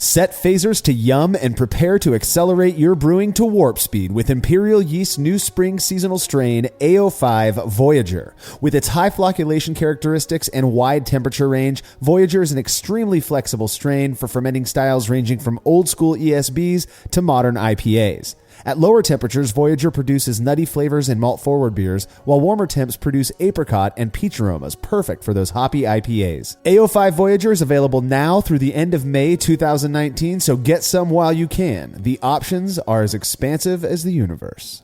Set phasers to yum and prepare to accelerate your brewing to warp speed with Imperial Yeast's new spring seasonal strain, AO5 Voyager. With its high flocculation characteristics and wide temperature range, Voyager is an extremely flexible strain for fermenting styles ranging from old school ESBs to modern IPAs. At lower temperatures, Voyager produces nutty flavors in malt-forward beers, while warmer temps produce apricot and peach aromas, perfect for those hoppy IPAs. AO5 Voyager is available now through the end of May 2019, so get some while you can. The options are as expansive as the universe.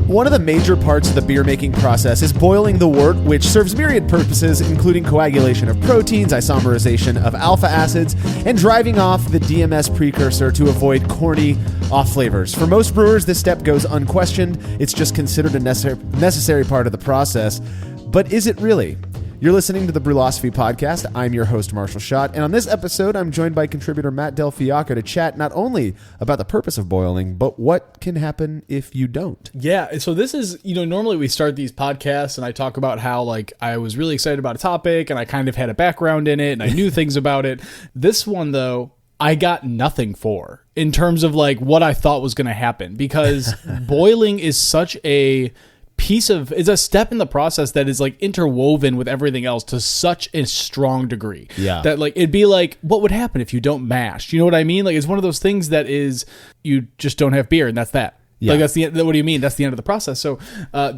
One of the major parts of the beer making process is boiling the wort, which serves myriad purposes, including coagulation of proteins, isomerization of alpha acids, and driving off the DMS precursor to avoid corny off flavors. For most brewers, this step goes unquestioned. It's just considered a necessary part of the process. But is it really? You're listening to the Brewlosophy Podcast. I'm your host, Marshall Schott, and on this episode, I'm joined by contributor Matt Del Fiacco to chat not only about the purpose of boiling, but what can happen if you don't. Yeah, so this is, normally we start these podcasts and I talk about how, I was really excited about a topic and I kind of had a background in it and I knew things about it. This one, though, I got nothing for in terms of, what I thought was going to happen, because boiling is such a it's a step in the process that is interwoven with everything else to such a strong degree. Yeah. That it'd be what would happen if you don't mash? You know what I mean? It's one of those things that is, you just don't have beer and that's that. Yeah. That's the end. What do you mean? That's the end of the process. So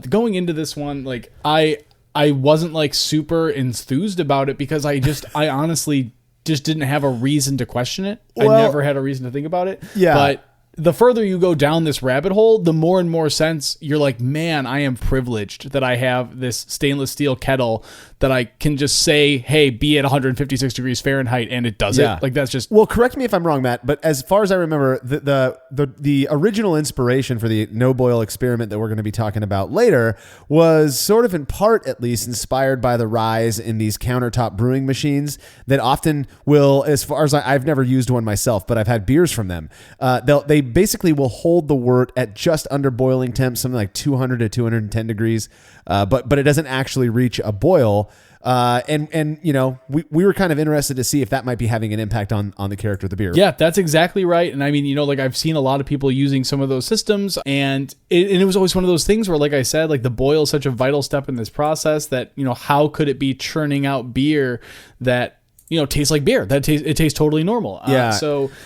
going into this one, I wasn't super enthused about it because I honestly just didn't have a reason to question it. Well, I never had a reason to think about it. Yeah. But the further you go down this rabbit hole, the more and more sense you're like, man, I am privileged that I have this stainless steel kettle that I can just say, hey, be at 156 degrees Fahrenheit, and it does it. That's just... Well, correct me if I'm wrong, Matt, but as far as I remember, the original inspiration for the no boil experiment that we're going to be talking about later was sort of in part, at least, inspired by the rise in these countertop brewing machines that often will, as far as I've never used one myself, but I've had beers from them. They basically will hold the wort at just under boiling temps, something like 200 to 210 degrees, but it doesn't actually reach a boil. We were kind of interested to see if that might be having an impact on the character of the beer. Yeah, that's exactly right. And I mean, I've seen a lot of people using some of those systems, and it was always one of those things where, like I said, the boil is such a vital step in this process that, how could it be churning out beer that tastes like beer? It tastes totally normal. Yeah.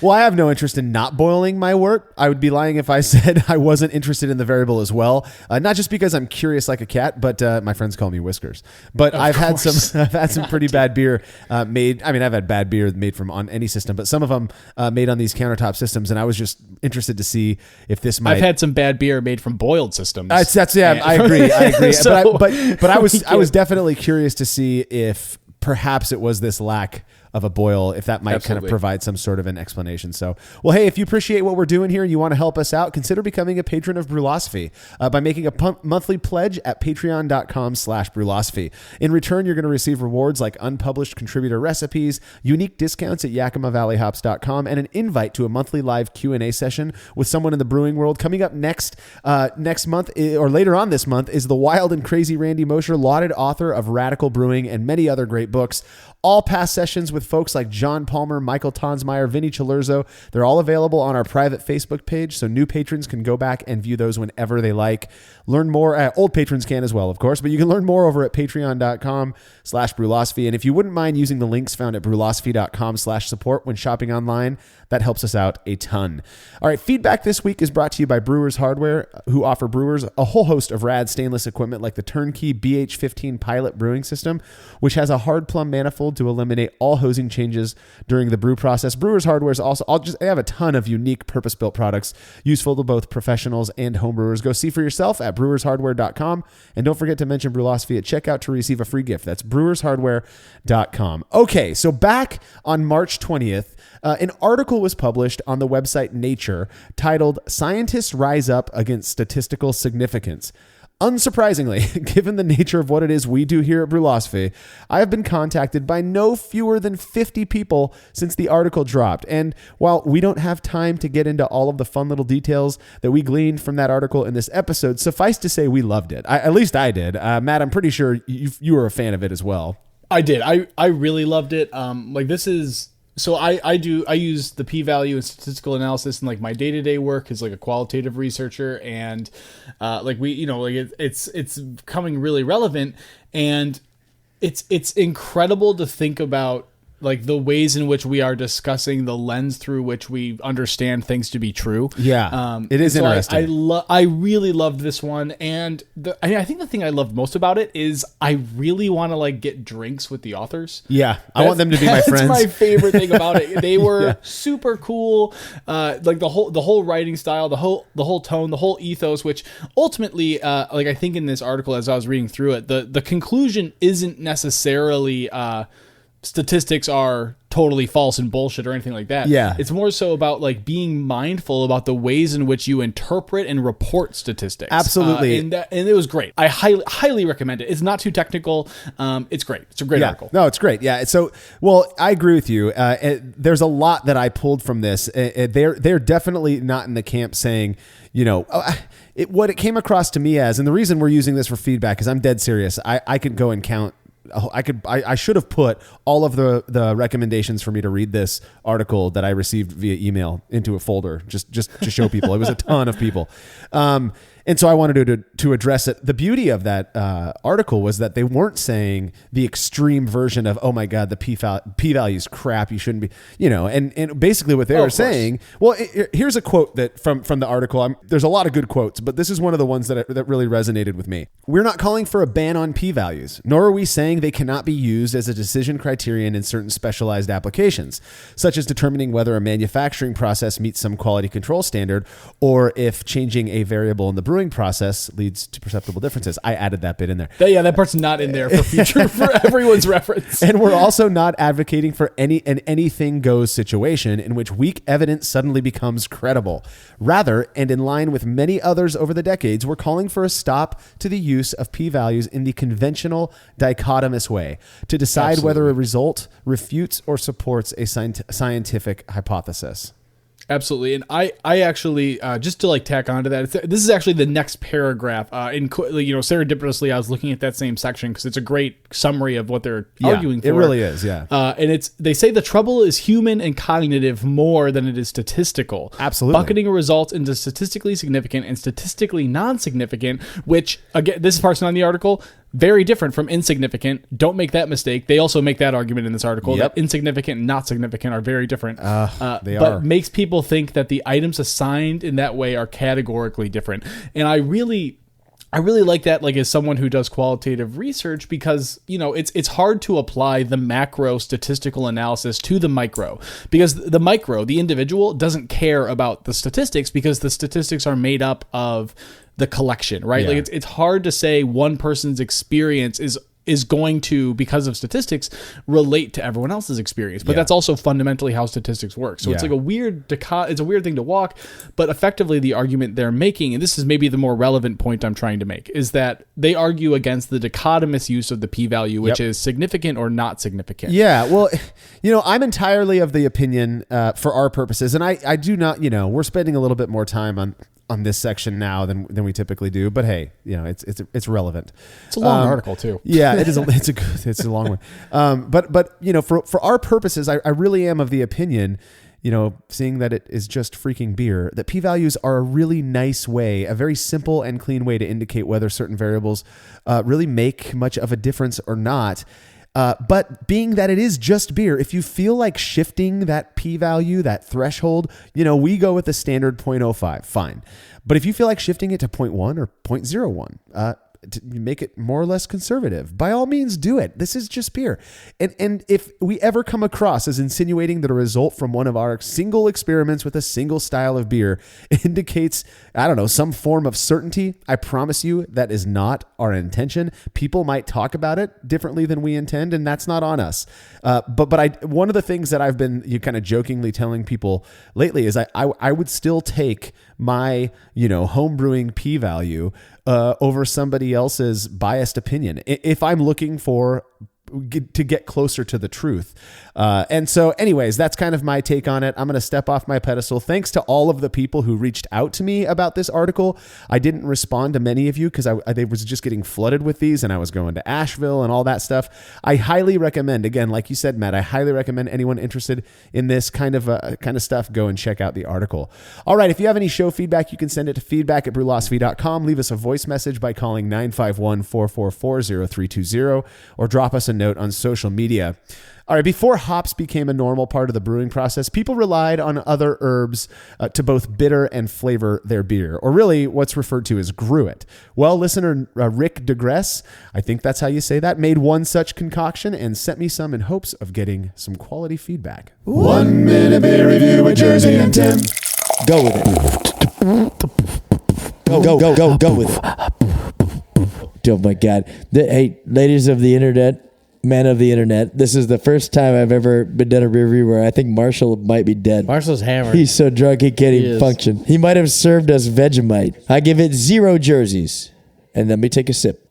Well, I have no interest in not boiling my wort. I would be lying if I said I wasn't interested in the variable as well. Not just because I'm curious like a cat, but my friends call me Whiskers. But I've had some pretty bad beer made. I mean, I've had bad beer made from on any system, but some of them made on these countertop systems, and I was just interested to see if this might. I've had some bad beer made from boiled systems. I agree. So, but I was definitely curious to see if perhaps it was this lack of a boil, if that might kind of provide some sort of an explanation. So, well, hey, if you appreciate what we're doing here and you want to help us out, consider becoming a patron of Brewlosophy by making a monthly pledge at patreon.com/Brewlosophy. In return, you're going to receive rewards like unpublished contributor recipes, unique discounts at YakimaValleyHops.com, and an invite to a monthly live Q&A session with someone in the brewing world. Coming up next month, or later on this month, is the wild and crazy Randy Mosher, lauded author of Radical Brewing and many other great books. All past sessions with folks like John Palmer, Michael Tonsmeyer, Vinny Chilurzo, they're all available on our private Facebook page, so new patrons can go back and view those whenever they like. Learn more. Old patrons can as well, of course, but you can learn more over at patreon.com/Brewlosophy. And if you wouldn't mind using the links found at brewlosophy.com/support when shopping online, that helps us out a ton. All right, feedback this week is brought to you by Brewers Hardware, who offer brewers a whole host of rad stainless equipment like the turnkey BH15 Pilot brewing system, which has a hard plumb manifold to eliminate all hosing changes during the brew process. Brewers Hardware is also, they have a ton of unique purpose-built products useful to both professionals and homebrewers. Go see for yourself at brewershardware.com, and don't forget to mention Brewlosophy at checkout to receive a free gift. That's brewershardware.com. Okay, so back on March 20th, an article was published on the website Nature titled "Scientists Rise Up Against Statistical Significance." Unsurprisingly, given the nature of what it is we do here at Brulosophy, I have been contacted by no fewer than 50 people since the article dropped. And while we don't have time to get into all of the fun little details that we gleaned from that article in this episode, suffice to say we loved it. At least I did. Matt, I'm pretty sure you were a fan of it as well. I did. I really loved it. This is... So I use the p-value and statistical analysis in like my day-to-day work as like a qualitative researcher, and it's becoming really relevant, and it's incredible to think about like the ways in which we are discussing the lens through which we understand things to be true. Yeah, it is interesting. I really loved this one, and I think the thing I loved most about it is I really want to like get drinks with the authors. Yeah, I want them to be my friends. That's my favorite thing about it. They were super cool. Like the whole writing style, the whole tone, the whole ethos. Which ultimately, like I think in this article as I was reading through it, the conclusion isn't necessarily. Statistics are totally false and bullshit or anything like that. Yeah. It's more so about like being mindful about the ways in which you interpret and report statistics. Absolutely. And it was great. I highly recommend it. It's not too technical. It's great. It's a great article. No, it's great. Yeah. So, well, I agree with you. There's a lot that I pulled from this. They're definitely not in the camp saying, what it came across to me as, and the reason we're using this for feedback is I'm dead serious. I could go and count. I should have put all of the recommendations for me to read this article that I received via email into a folder just to show people. It was a ton of people. And so I wanted to address it. The beauty of that article was that they weren't saying the extreme version of, oh my God, the p-value is crap. You shouldn't be, and basically what they were saying, well, here's a quote that from the article. There's a lot of good quotes, but this is one of the ones that really resonated with me. We're not calling for a ban on p-values, nor are we saying they cannot be used as a decision criterion in certain specialized applications, such as determining whether a manufacturing process meets some quality control standard, or if changing a variable in the brewing process leads to perceptible differences. I added that bit in there. That part's not in there for everyone's reference. And we're also not advocating for an anything goes situation in which weak evidence suddenly becomes credible. Rather, and in line with many others over the decades, we're calling for a stop to the use of p-values in the conventional dichotomous way to decide whether a result refutes or supports a scientific hypothesis. Absolutely. And I actually, just to like tack onto that, this is actually the next paragraph. Serendipitously, I was looking at that same section because it's a great summary of what they're arguing for. It really is, yeah. And they say the trouble is human and cognitive more than it is statistical. Absolutely. Bucketing a result into statistically significant and statistically non-significant, which, again, this part's not in the article, very different from insignificant. Don't make that mistake. They also make that argument in this article that insignificant and not significant are very different. But makes people think that the items assigned in that way are categorically different. And I really like that, like as someone who does qualitative research, because it's hard to apply the macro statistical analysis to the micro, because the micro, the individual, doesn't care about the statistics because the statistics are made up of the collection, right? Yeah. Like it's hard to say one person's experience is going to, because of statistics, relate to everyone else's experience. But that's also fundamentally how statistics work. So it's like it's a weird thing to walk, but effectively the argument they're making, and this is maybe the more relevant point I'm trying to make, is that they argue against the dichotomous use of the p-value, which is significant or not significant. Yeah, well, I'm entirely of the opinion for our purposes, and I do not, we're spending a little bit more time on this section now than we typically do, but hey, it's relevant. It's a long article too. Yeah, it is. It's a long one. But for our purposes, I really am of the opinion, seeing that it is just freaking beer, that p-values are a really nice way, a very simple and clean way to indicate whether certain variables really make much of a difference or not. But being that it is just beer, if you feel like shifting that p-value, that threshold, we go with the standard 0.05, fine. But if you feel like shifting it to 0.1 or 0.01, to make it more or less conservative, by all means do it. This is just beer. And if we ever come across as insinuating that a result from one of our single experiments with a single style of beer indicates, I don't know, some form of certainty, I promise you that is not our intention. People might talk about it differently than we intend, and that's not on us. But one of the things that I've been kind of jokingly telling people lately is I would still take my, home brewing p-value over somebody else's biased opinion if I'm looking to get closer to the truth. And so anyways, that's kind of my take on it. I'm going to step off my pedestal. Thanks to all of the people who reached out to me about this article. I didn't respond to many of you because I was just getting flooded with these and I was going to Asheville and all that stuff. I highly recommend, again, like you said, Matt, I highly recommend anyone interested in this kind of stuff, go and check out the article. All right. If you have any show feedback, you can send it to feedback@brewlosophy.com. Leave us a voice message by calling 951-444-0320 or drop us a note on social media. All right, before hops became a normal part of the brewing process, people relied on other herbs to both bitter and flavor their beer, or really what's referred to as gruit. Well, listener Rick DeGress, I think that's how you say that, made one such concoction and sent me some in hopes of getting some quality feedback. 1 minute beer review with Jersey and Tim. Go with it. Go with it. Oh my God. Hey, ladies of the internet, men of the internet, this is the first time I've ever been done a review where I think Marshall might be dead. Marshall's hammered. He's so drunk he can't even function. He might have served us Vegemite. I give it 0 jerseys. And let me take a sip.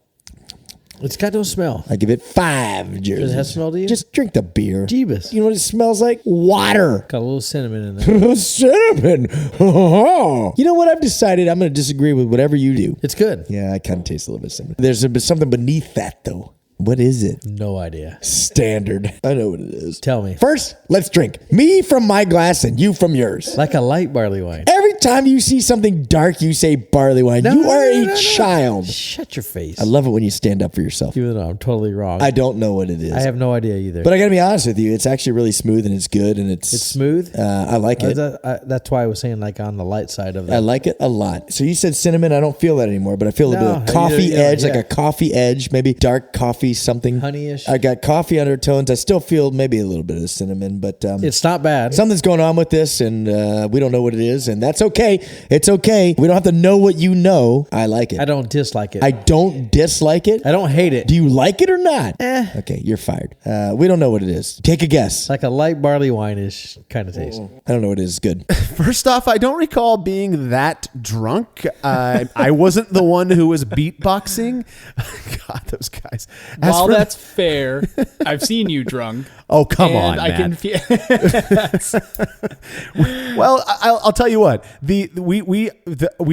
It's got no smell. I give it 5 jerseys. Does it have smell to you? Just drink the beer. Jeebus. You know what it smells like? Water. Got a little cinnamon in there. Cinnamon. You know what? I've decided I'm going to disagree with whatever you do. It's good. Yeah, I kind of taste a little bit of cinnamon. There's something beneath that, though. What is it? No idea. Standard. I know what it is. Tell me. First, let's drink. Me from my glass and you from yours. Like a light barley wine. Every time you see something dark, you say barley wine. You are a child. Shut your face. I love it when you stand up for yourself. Even though I'm totally wrong. I don't know what it is. I have no idea either. But I got to be honest with you. It's actually really smooth and it's good. And it's smooth? I like it. That's why I was saying like on the light side of that. I like it a lot. So you said cinnamon. I don't feel that anymore, but I feel a bit of coffee edge, like a coffee edge, maybe dark coffee, something. Honeyish. I got coffee undertones. I still feel maybe a little bit of cinnamon, but it's not bad. Something's going on with this, and we don't know what it is, and that's okay. It's okay. We don't have to know what you know. I like it. I don't dislike it. I don't dislike it. I don't hate it. Do you like it or not? Okay, you're fired. We don't know what it is. Take a guess. Like a light barley wine-ish kind of taste. I don't know what it is. Good. First off, I don't recall being that drunk. I wasn't the one who was beatboxing. God, those guys. While that's fair, I've seen you drunk. Oh, come on, I man. can feel. Well, I'll tell you what. We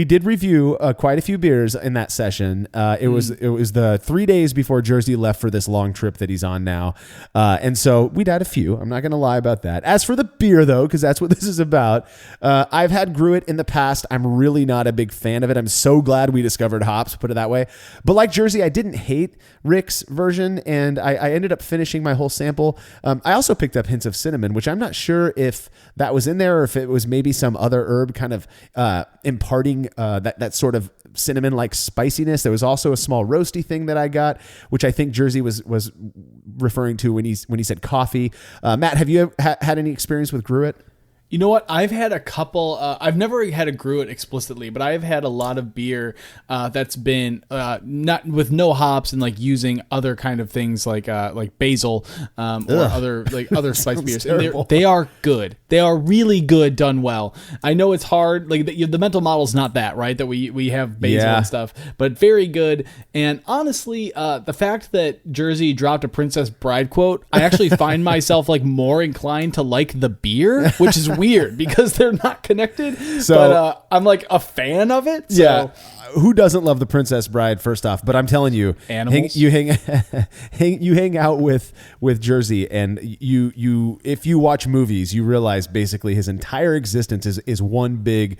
did review quite a few beers in that session. It was the 3 days before Jersey left for this long trip that he's on now, and so we'd had a few. I'm not going to lie about that. As for the beer, though, because that's what this is about, I've had Gruit in the past. I'm really not a big fan of it. I'm so glad we discovered hops. Put it that way. But like Jersey, I didn't hate Rick's version, and I ended up finishing my whole sample. I also picked up hints of cinnamon, which I'm not sure if that was in there or if it was maybe some other herb kind of imparting that sort of cinnamon-like spiciness. There was also a small roasty thing that I got, which I think Jersey was referring to when he said coffee. Matt, have you had any experience with Gruit? You know what? I've had a couple. I've never had a Gruit explicitly, but I've had a lot of beer that's been not with no hops and like using other kind of things like basil or other spice beers. And they are good. They are really good done well. I know it's hard. Like the mental model's not that right that we have basil and stuff, but very good. And honestly, the fact that Jersey dropped a Princess Bride quote, I actually find myself like more inclined to like the beer, which is weird because they're not connected. So, but I'm like a fan of it. So. Yeah. Who doesn't love the Princess Bride? First off, but I'm telling you, animals. You hang out with Jersey, and you if you watch movies, you realize basically his entire existence is one big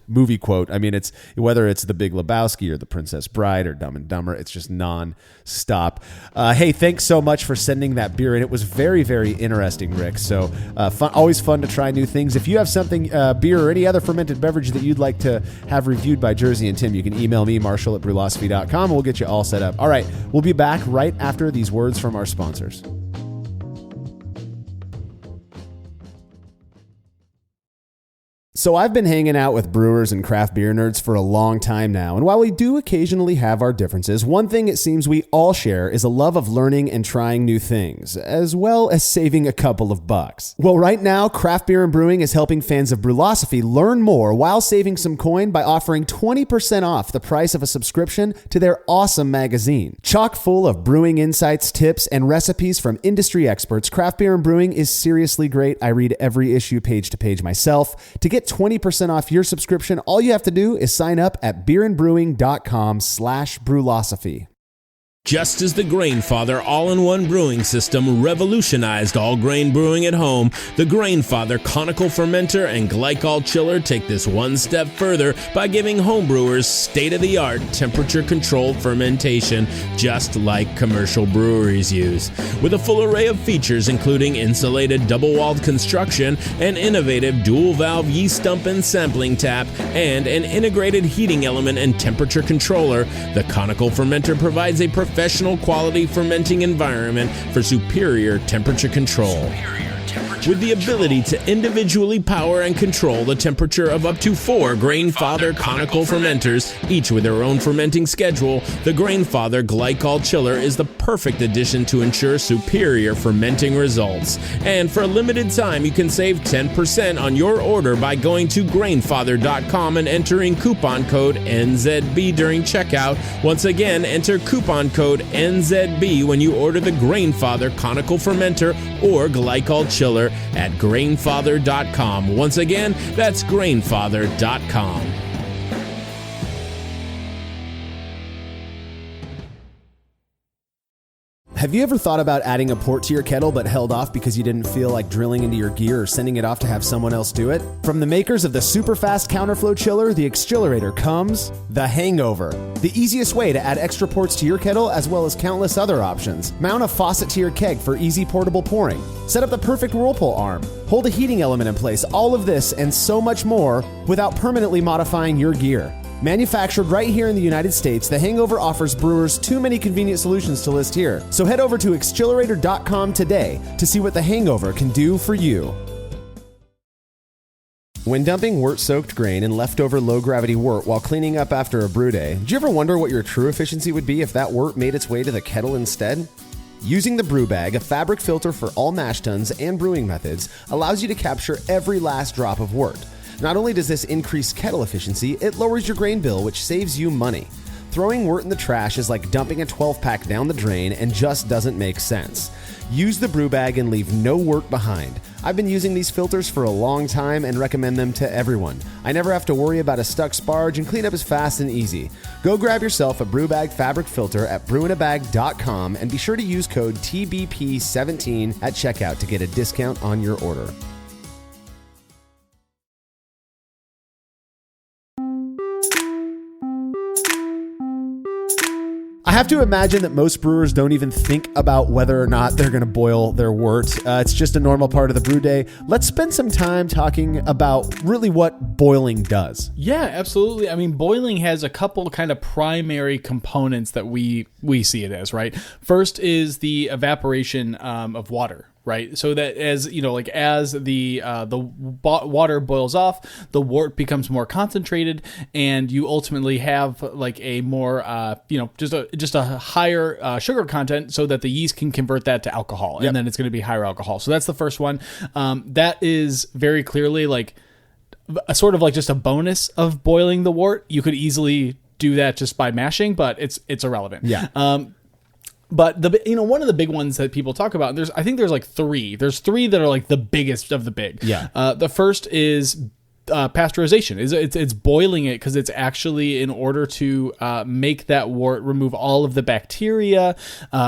movie quote. I mean, it's whether it's The Big Lebowski or The Princess Bride or Dumb and Dumber, it's just non-stop. Hey, thanks so much for sending that beer in. It was very, very interesting, Rick. So always fun to try try new things. If you have something, beer or any other fermented beverage that you'd like to have reviewed by Jersey and Tim, you can email me, Marshall@brewlosophy.com, and we'll get you all set up. All right, we'll be back right after these words from our sponsors. So I've been hanging out with brewers and craft beer nerds for a long time now, and while we do occasionally have our differences, one thing it seems we all share is a love of learning and trying new things, as well as saving a couple of bucks. Well, right now, Craft Beer and Brewing is helping fans of Brewlosophy learn more while saving some coin by offering 20% off the price of a subscription to their awesome magazine. Chock full of brewing insights, tips, and recipes from industry experts, Craft Beer and Brewing is seriously great. I read every issue page to page myself. To get 20% off your subscription, all you have to do is sign up at beerandbrewing.com/brewlosophy. Just as the Grainfather all-in-one brewing system revolutionized all grain brewing at home, the Grainfather conical fermenter and glycol chiller take this one step further by giving homebrewers state-of-the-art temperature-controlled fermentation, just like commercial breweries use. With a full array of features including insulated double-walled construction, an innovative dual-valve yeast dump and sampling tap, and an integrated heating element and temperature controller, the conical fermenter provides a professional quality fermenting environment for superior temperature control. With the ability to individually power and control the temperature of up to 4 Grainfather conical fermenters, each with their own fermenting schedule, the Grainfather Glycol Chiller is the perfect addition to ensure superior fermenting results. And for a limited time, you can save 10% on your order by going to Grainfather.com and entering coupon code NZB during checkout. Once again, enter coupon code NZB when you order the Grainfather conical fermenter or Glycol Chiller at Grainfather.com. Once again, that's Grainfather.com. Have you ever thought about adding a port to your kettle but held off because you didn't feel like drilling into your gear or sending it off to have someone else do it? From the makers of the super fast counterflow chiller, the Xchillerator, comes the Hangover, the easiest way to add extra ports to your kettle as well as countless other options. Mount a faucet to your keg for easy portable pouring. Set up the perfect whirlpool arm. Hold a heating element in place. All of this and so much more without permanently modifying your gear. Manufactured right here in the United States, the Hangover offers brewers too many convenient solutions to list here. So head over to Xchillerator.com today to see what the Hangover can do for you. When dumping wort-soaked grain and leftover low-gravity wort while cleaning up after a brew day, do you ever wonder what your true efficiency would be if that wort made its way to the kettle instead? Using the Brew Bag, a fabric filter for all mash tuns and brewing methods, allows you to capture every last drop of wort. Not only does this increase kettle efficiency, it lowers your grain bill, which saves you money. Throwing wort in the trash is like dumping a 12-pack down the drain and just doesn't make sense. Use the Brew Bag and leave no wort behind. I've been using these filters for a long time and recommend them to everyone. I never have to worry about a stuck sparge and cleanup is fast and easy. Go grab yourself a Brew Bag fabric filter at brewinabag.com and be sure to use code TBP17 at checkout to get a discount on your order. I have to imagine that most brewers don't even think about whether or not they're going to boil their wort. It's just a normal part of the brew day. Let's spend some time talking about really what boiling does. Yeah, absolutely. I mean, boiling has a couple kind of primary components that we see it as, right? First is the evaporation of water. Right, so that as you know, like as the water boils off, the wort becomes more concentrated, and you ultimately have like a more just a higher sugar content, so that the yeast can convert that to alcohol, and then it's going to be higher alcohol. So that's the first one. That is very clearly like a sort of like just a bonus of boiling the wort. You could easily do that just by mashing, but it's irrelevant. Yeah. But one of the big ones that people talk about, I think there's like three. There's three that are like the biggest of the big. Yeah. The first is pasteurization. It's boiling it because it's actually in order to make that wort, remove all of the bacteria,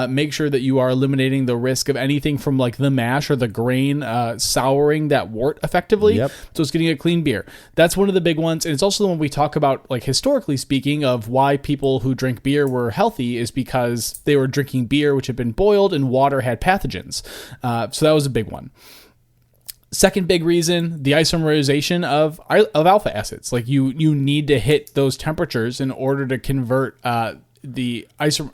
make sure that you are eliminating the risk of anything from like the mash or the grain souring that wort effectively. Yep. So it's getting a clean beer. That's one of the big ones. And it's also the one we talk about, like historically speaking, of why people who drink beer were healthy is because they were drinking beer which had been boiled and water had pathogens. So that was a big one. Second big reason, the isomerization of alpha acids. Like you need to hit those temperatures in order to convert you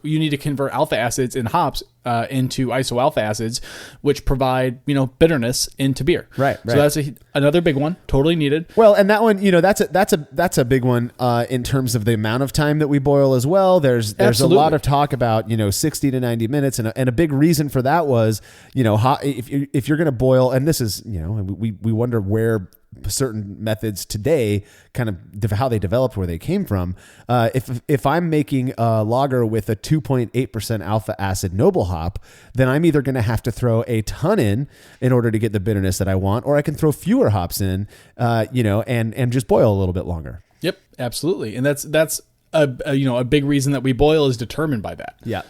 need to convert alpha acids in hops into isoalpha acids, which provide bitterness into beer. Right. So that's another big one, totally needed. Well, and that one, that's a big one in terms of the amount of time that we boil as well. There's Absolutely. a lot of talk about 60 to 90 minutes, and a big reason for that was if you're going to boil, and this is we wonder where certain methods today kind of how they developed, where they came from. If I'm making a lager with a 2.8% alpha acid noble hop, then I'm either going to have to throw a ton in order to get the bitterness that I want, or I can throw fewer hops in, and just boil a little bit longer. Yep, absolutely. And that's a big reason that we boil is determined by that. Yeah.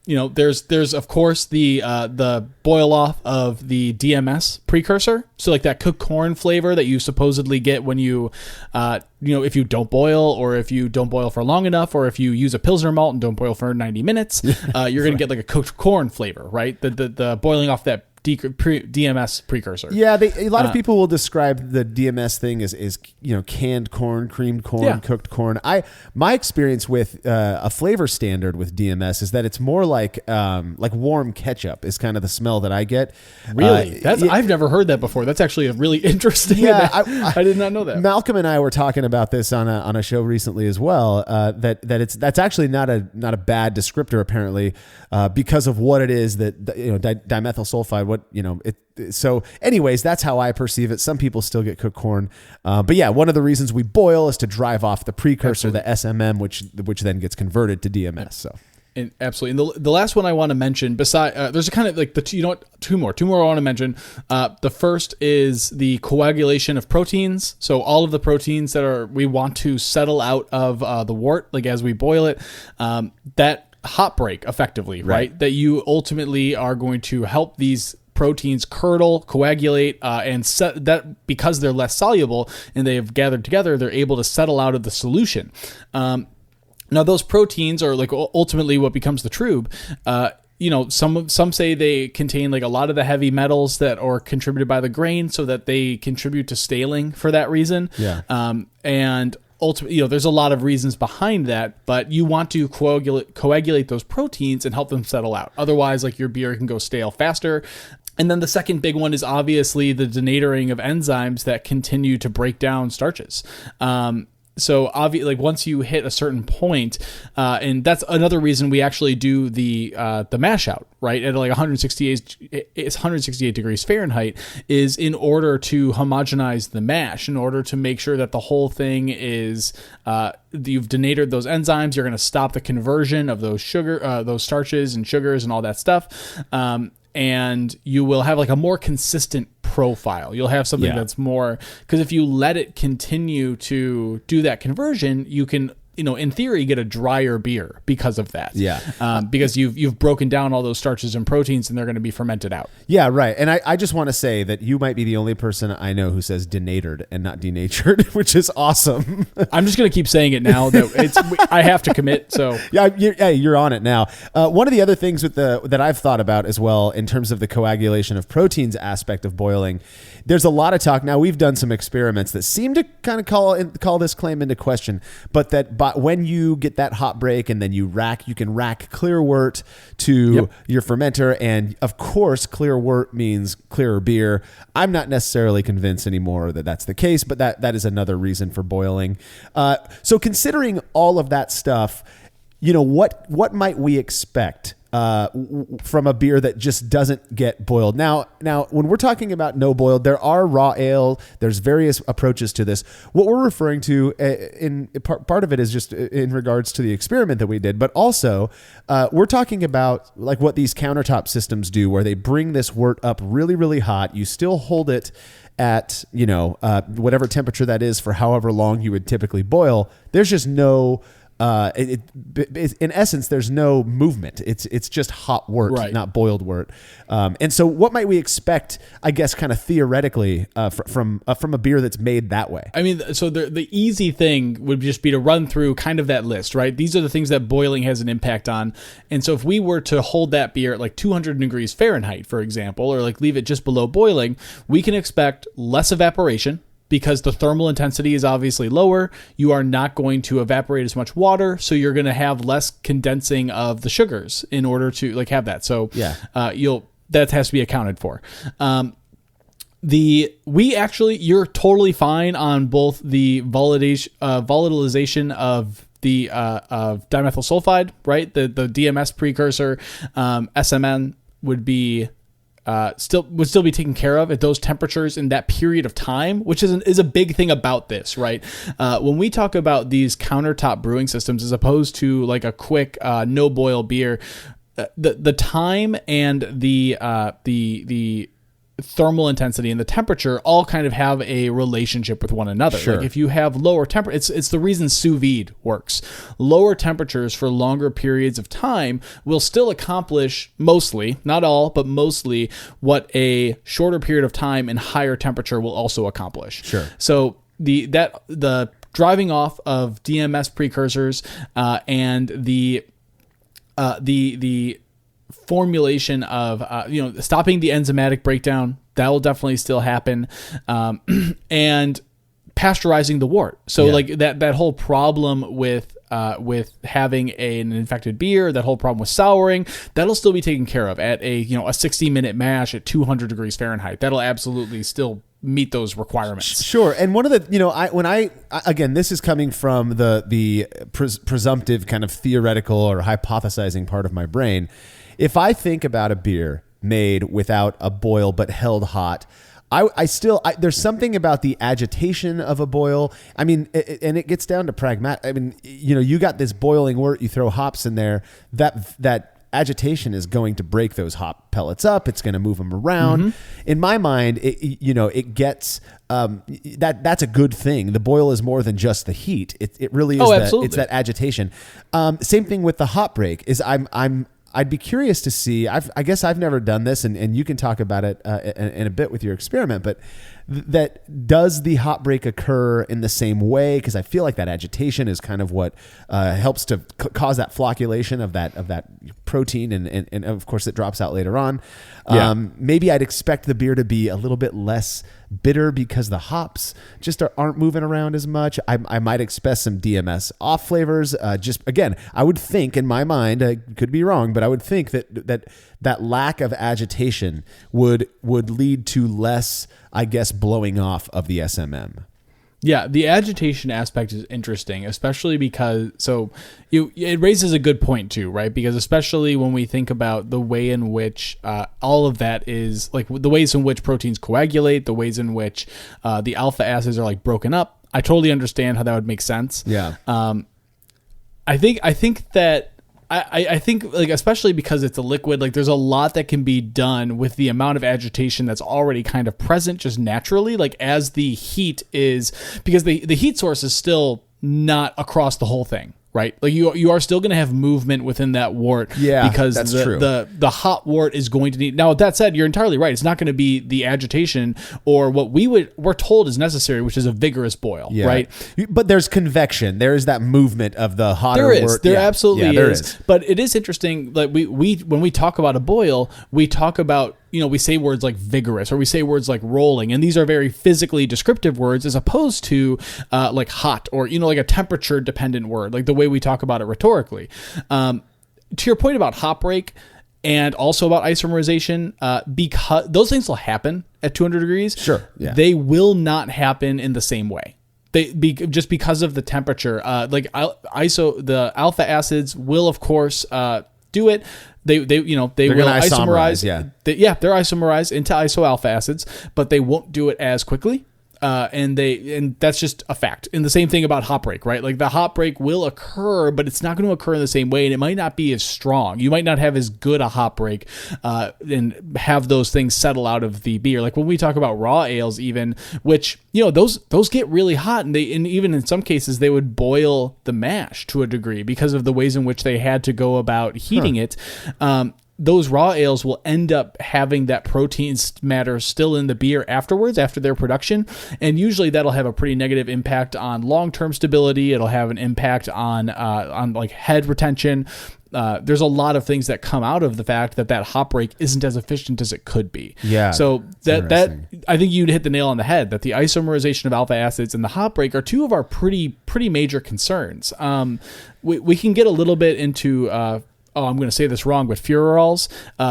There's of course the boil off of the DMS precursor. So like that cooked corn flavor that you supposedly get when you, if you don't boil, or if you don't boil for long enough, or if you use a Pilsner malt and don't boil for 90 minutes, you're going to get like a cooked corn flavor, right? The boiling off that DMS precursor. Yeah, a lot of people will describe the DMS thing as canned corn, creamed corn, cooked corn. My experience with a flavor standard with DMS is that it's more like warm ketchup is kind of the smell that I get. Really? I've never heard that before. That's actually a really interesting. Yeah, I did not know that. Malcolm and I were talking about this on a show recently as well. That's actually not a bad descriptor apparently, because of what it is that dimethyl sulfide. So anyways, that's how I perceive it. Some people still get cooked corn. But yeah, one of the reasons we boil is to drive off the precursor, the SMM, which then gets converted to DMS. So. Absolutely. And the last one I want to mention, beside there's a kind of like two more I want to mention. The first is the coagulation of proteins. So all of the proteins that we want to settle out of the wort, like as we boil it, that hop break effectively, right? That you ultimately are going to help these proteins curdle, coagulate, and set that because they're less soluble and they have gathered together, they're able to settle out of the solution. Now those proteins are like ultimately what becomes the trub. Some say they contain like a lot of the heavy metals that are contributed by the grain, so that they contribute to staling for that reason. Yeah. And ultimately, there's a lot of reasons behind that, but you want to coagulate those proteins and help them settle out. Otherwise, like your beer can go stale faster. And then the second big one is obviously the denaturing of enzymes that continue to break down starches. So obviously, like once you hit a certain point, and that's another reason we actually do the mash out, right? At like 168 degrees Fahrenheit, is in order to homogenize the mash, in order to make sure that the whole thing is you've denatured those enzymes. You're going to stop the conversion of those those starches and sugars and all that stuff. And you will have like a more consistent profile. You'll have something that's more, because if you let it continue to do that conversion, you can, in theory, get a drier beer because of that. Yeah. Because you've broken down all those starches and proteins, and they're going to be fermented out. Yeah, right. And I just want to say that you might be the only person I know who says denatured and not denatured, which is awesome. I'm just going to keep saying it now that I have to commit. So you're on it now. One of the other things that I've thought about as well in terms of the coagulation of proteins aspect of boiling, there's a lot of talk. Now, we've done some experiments that seem to kind of call this claim into question, but when you get that hop break and then you can rack clear wort to your fermenter, and of course clear wort means clearer beer. I'm not necessarily convinced anymore that that's the case, but that is another reason for boiling. So considering all of that stuff, what might we expect from a beer that just doesn't get boiled? Now, when we're talking about no boiled, there are raw ale. There's various approaches to this. What we're referring to in part of it is just in regards to the experiment that we did, but also we're talking about like what these countertop systems do, where they bring this wort up really, really hot. You still hold it at whatever temperature that is for however long you would typically boil. There's just no in essence, there's no movement. It's just hot wort, Right. not boiled wort. And so, what might we expect? I guess, kind of theoretically, from a beer that's made that way. I mean, so the easy thing would just be to run through kind of that list, right? These are the things that boiling has an impact on. And so if we were to hold that beer at like 200 degrees Fahrenheit, for example, or like leave it just below boiling, we can expect less evaporation because the thermal intensity is obviously lower. You are not going to evaporate as much water, so you're going to have less condensing of the sugars in order to like have that. So that has to be accounted for. You're totally fine on both the volatilization of the of dimethyl sulfide, right? The DMS precursor, SMN would still be taken care of at those temperatures in that period of time, which is a big thing about this, right? When we talk about these countertop brewing systems, as opposed to like a quick no boil beer, the time and the thermal intensity and the temperature all kind of have a relationship with one another. Sure. Like if you have lower temperature, it's the reason sous vide works. Lower temperatures for longer periods of time will still accomplish mostly, not all, but mostly what a shorter period of time and higher temperature will also accomplish. Sure. So the driving off of DMS precursors and the formulation of stopping the enzymatic breakdown, that will definitely still happen, and pasteurizing the wort. So like that whole problem with having an infected beer, that whole problem with souring, that'll still be taken care of at a 60-minute mash at 200 degrees Fahrenheit. That'll absolutely still meet those requirements. Sure. And one of the, again, this is coming from the presumptive kind of theoretical or hypothesizing part of my brain. If I think about a beer made without a boil but held hot, there's something about the agitation of a boil. I mean, and it gets down to pragmatic. I mean, you got this boiling wort, you throw hops in there, that agitation is going to break those hop pellets up. It's going to move them around. Mm-hmm. In my mind, it gets that's a good thing. The boil is more than just the heat. It really is. It's that agitation. Same thing with the hop break. I'd be curious to see. I guess I've never done this, and you can talk about it in a bit with your experiment. But does the hop break occur in the same way? Because I feel like that agitation is kind of what helps to cause that flocculation of that protein, and of course it drops out later on. Yeah. Maybe I'd expect the beer to be a little bit less bitter because the hops just aren't moving around as much. I might expect some DMS off flavors. Just again, I would think in my mind, I could be wrong, but I would think that lack of agitation would lead to less, I guess, blowing off of the SMM. Yeah, the agitation aspect is interesting, especially because it raises a good point too, right? Because especially when we think about the way in which all of that is, like the ways in which proteins coagulate, the ways in which the alpha acids are like broken up. I totally understand how that would make sense. Yeah. I think that I think like, especially because it's a liquid, like there's a lot that can be done with the amount of agitation that's already kind of present just naturally, like as the heat is, because the heat source is still not across the whole thing, right? Like you are still going to have movement within that wort, because that's true. The hot wort is going to need. Now, with that said, you're entirely right. It's not going to be the agitation or what we're told is necessary, which is a vigorous boil, right? But there's convection. There is that movement of the hotter wort. There absolutely is. But it is interesting. Like we when we talk about a boil, we talk about, we say words like vigorous or we say words like rolling, and these are very physically descriptive words as opposed to like hot or, like a temperature dependent word, like the way we talk about it rhetorically. To your point about hop break and also about isomerization, because those things will happen at 200 degrees. Sure. Yeah. They will not happen in the same way. Just because of the temperature, like the alpha acids will of course do it. They will isomerize. Yeah. They're isomerized into isoalpha acids, but they won't do it as quickly. and that's just a fact. And the same thing about hop break, right? Like the hop break will occur, but it's not going to occur in the same way, and it might not be as strong. You might not have as good a hop break and have those things settle out of the beer. Like when we talk about raw ales, even, which those get really hot, and even in some cases they would boil the mash to a degree because of the ways in which they had to go about heating it. Those raw ales will end up having that protein matter still in the beer afterwards, after their production. And usually that'll have a pretty negative impact on long-term stability. It'll have an impact on like head retention. There's a lot of things that come out of the fact that hop break isn't as efficient as it could be. Yeah. So that I think you'd hit the nail on the head, that the isomerization of alpha acids and the hop break are two of our pretty major concerns. We can get a little bit into, I'm going to say this wrong, but furols,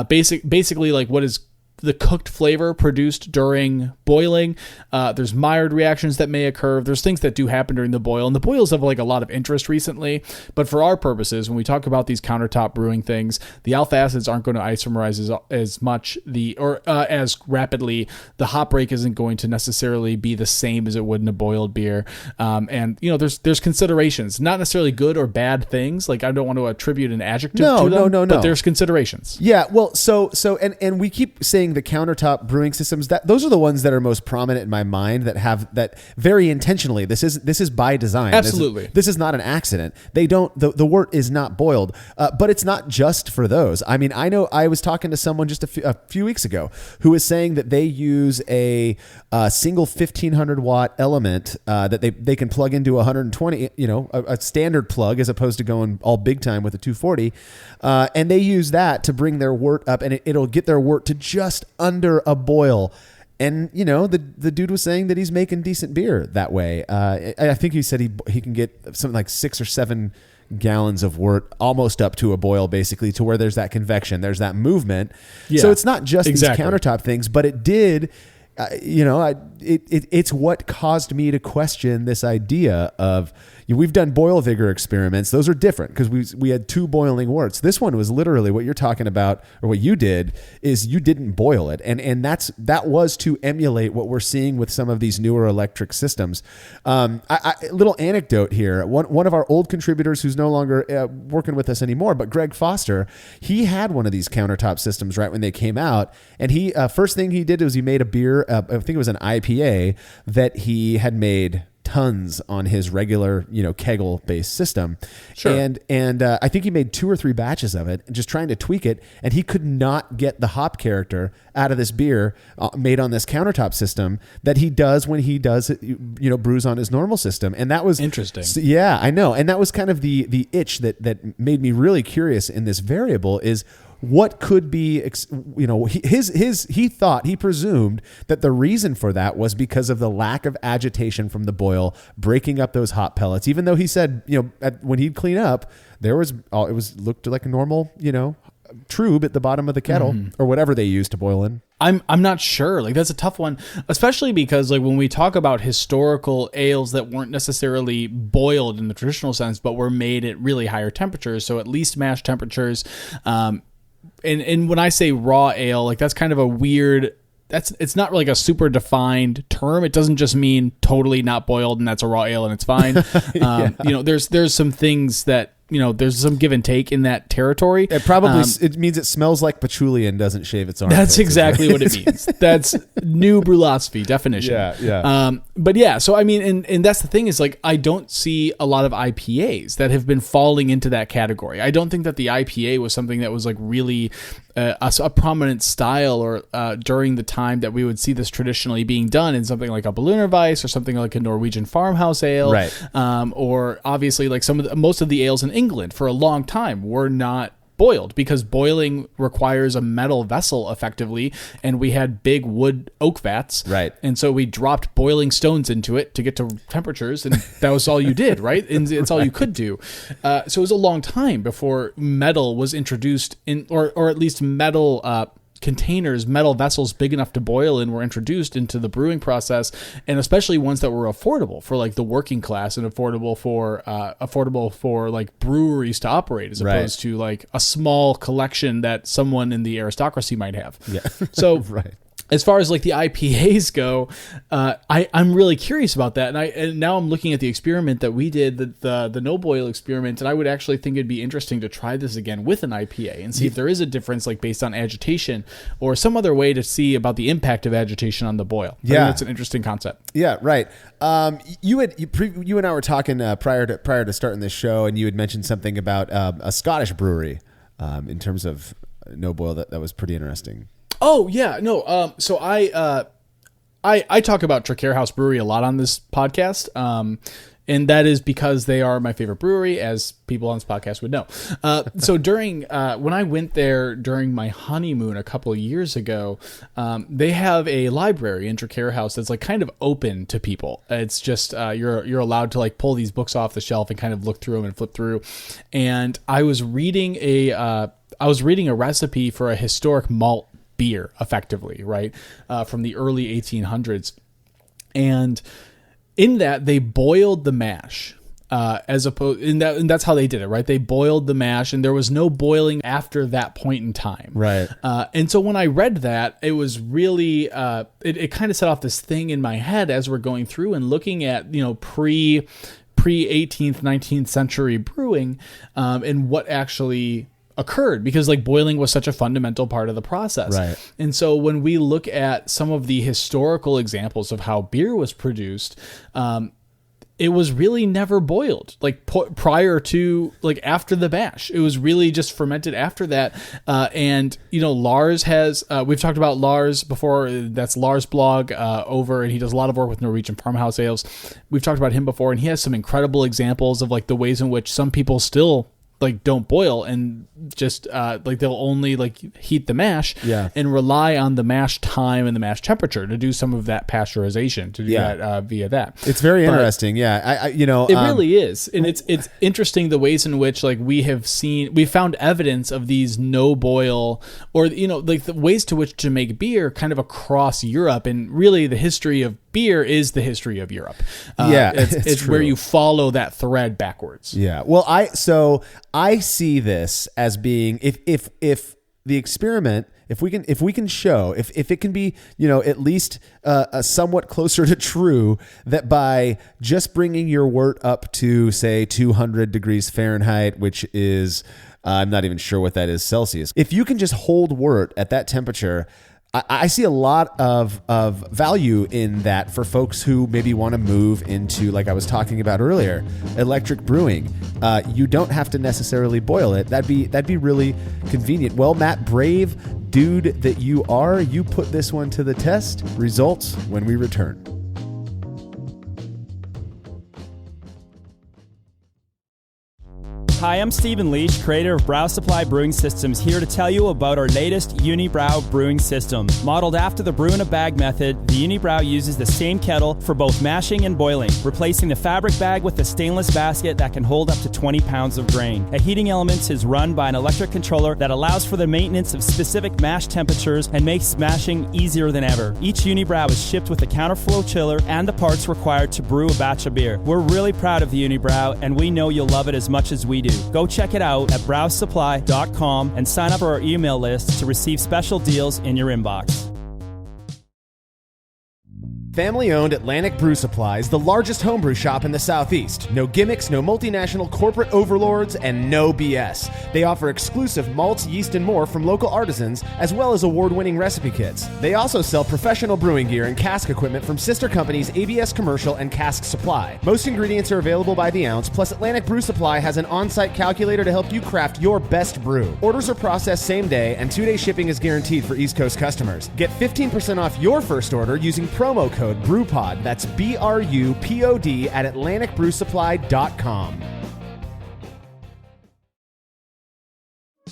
basically like what is the cooked flavor produced during boiling. There's Maillard reactions that may occur. There's things that do happen during the boil, and the boils have like a lot of interest recently. But for our purposes, when we talk about these countertop brewing things, the alpha acids aren't going to isomerize as much as rapidly. The hop break isn't going to necessarily be the same as it would in a boiled beer. And there's considerations, not necessarily good or bad things. Like I don't want to attribute an adjective to them. No. But there's considerations. Yeah. Well, so and we keep saying the countertop brewing systems, that those are the ones that are most prominent in my mind, that have that very intentionally. This is by design. Absolutely. This is not an accident. They don't, the wort is not boiled, but it's not just for those. I mean, I know I was talking to someone just a few weeks ago who was saying that they use a single 1500 watt element that they can plug into 120, a standard plug, as opposed to going all big time with a 240. And they use that to bring their wort up, and it'll get their wort to just under a boil. And the dude was saying that he's making decent beer that way. I think he said he can get something like 6 or 7 gallons of wort almost up to a boil, basically, to where there's that convection, there's that movement. Yeah, so it's not just these countertop things, but it did. It's what caused me to question this idea of, we've done boil vigor experiments. Those are different because we had 2 boiling worts. This one was literally what you're talking about, or what you did is you didn't boil it. And that was to emulate what we're seeing with some of these newer electric systems. Little anecdote here. One of our old contributors who's no longer working with us anymore, but Greg Foster, he had one of these countertop systems right when they came out. And he, first thing he did was he made a beer, I think it was an IPA that he had made tons on his regular, kegel based system. Sure. And I think he made 2 or 3 batches of it, just trying to tweak it. And he could not get the hop character out of this beer made on this countertop system that he does when he does it, brews on his normal system. And that was interesting. Yeah, I know. And that was kind of the itch that made me really curious in this variable is, what could be, he presumed that the reason for that was because of the lack of agitation from the boil, breaking up those hop pellets, even though he said, when he'd clean up, looked like a normal, trube at the bottom of the kettle or whatever they use to boil in. I'm not sure. Like, that's a tough one, especially because like when we talk about historical ales that weren't necessarily boiled in the traditional sense, but were made at really higher temperatures. So at least mash temperatures, and when I say raw ale, like that's kind of a weird, it's not like a super defined term. It doesn't just mean totally not boiled and that's a raw ale and it's fine. There's some things that, there's some give and take in that territory. It probably it means it smells like patchouli and doesn't shave its armpits. That's exactly what it means. That's new brulosophy definition. Yeah. But yeah, so I mean, and that's the thing is like, I don't see a lot of IPAs that have been falling into that category. I don't think that the IPA was something that was like really a prominent style or during the time that we would see this traditionally being done in something like a Berliner Weiss or something like a Norwegian farmhouse ale. Right. Or obviously like most of the ales in England for a long time were not boiled because boiling requires a metal vessel effectively, and we had big wood oak vats, right? And so we dropped boiling stones into it to get to temperatures, and that was all you did, right? And it's all you could do. So it was a long time before metal was introduced in, or at least metal containers, metal vessels big enough to boil in were introduced into the brewing process, and especially ones that were affordable for like the working class and affordable for like breweries to operate, as opposed to like a small collection that someone in the aristocracy might have. Yeah. So right. as far as like the IPAs go, I'm really curious about that. And now I'm looking at the experiment that we did, the no boil experiment, and I would actually think it'd be interesting to try this again with an IPA and see if there is a difference, like based on agitation or some other way to see about the impact of agitation on the boil. I think that's an interesting concept. Yeah, right. You and I were talking prior to starting this show, and you had mentioned something about a Scottish brewery in terms of no boil that was pretty interesting. Oh yeah, no. So I talk about Traquair House Brewery a lot on this podcast, and that is because they are my favorite brewery, as people on this podcast would know. So during when I went there during my honeymoon a couple of years ago, they have a library in Traquair House that's like kind of open to people. It's just you're allowed to like pull these books off the shelf and kind of look through them and flip through. And I was reading a recipe for a historic malt beer, effectively, right, from the early 1800s, and in that they boiled the mash, as opposed, and that's how they did it, right? They boiled the mash, and there was no boiling after that point in time, right? And so when I read that, it was really it kind of set off this thing in my head as we're going through and looking at pre 18th, 19th century brewing, and what actually occurred, because like boiling was such a fundamental part of the process. Right. And so when we look at some of the historical examples of how beer was produced, it was really never boiled, like prior to, like after the mash. It was really just fermented after that. And, Lars has, we've talked about Lars before. That's Lars blog over, and he does a lot of work with Norwegian farmhouse ales. We've talked about him before, and he has some incredible examples of like the ways in which some people still like don't boil and just like they'll only like heat the mash and rely on the mash time and the mash temperature to do some of that pasteurization, to do that via that. It's very interesting. Yeah. It really is. And it's interesting the ways in which like we found evidence of these no boil, or, like the ways to which to make beer kind of across Europe. And really the history of beer is the history of Europe. It's where you follow that thread backwards. Yeah. Well, I see this as being, if the experiment, if we can show, if it can be, at least somewhat closer to true, that by just bringing your wort up to say 200 degrees Fahrenheit, which is, I'm not even sure what that is Celsius. If you can just hold wort at that temperature, I see a lot of value in that for folks who maybe want to move into, like I was talking about earlier, electric brewing. You don't have to necessarily boil it. That'd be really convenient. Well, Matt, brave dude that you are, you put this one to the test. Results when we return. Hi, I'm Stephen Leach, creator of Brow Supply Brewing Systems, here to tell you about our latest Unibrow brewing system. Modeled after the brew-in-a-bag method, the Unibrow uses the same kettle for both mashing and boiling, replacing the fabric bag with a stainless basket that can hold up to 20 pounds of grain. A heating element is run by an electric controller that allows for the maintenance of specific mash temperatures and makes mashing easier than ever. Each Unibrow is shipped with a counterflow chiller and the parts required to brew a batch of beer. We're really proud of the Unibrow, and we know you'll love it as much as we do. Go check it out at browsupply.com and sign up for our email list to receive special deals in your inbox. Family-owned Atlantic Brew Supply is the largest homebrew shop in the Southeast. No gimmicks, no multinational corporate overlords, and no BS. They offer exclusive malts, yeast, and more from local artisans, as well as award-winning recipe kits. They also sell professional brewing gear and cask equipment from sister companies ABS Commercial and Cask Supply. Most ingredients are available by the ounce, plus Atlantic Brew Supply has an on-site calculator to help you craft your best brew. Orders are processed same day, and 2-day shipping is guaranteed for East Coast customers. Get 15% off your first order using promo code BREWPOD. That's BRUPOD at AtlanticBrewSupply.com.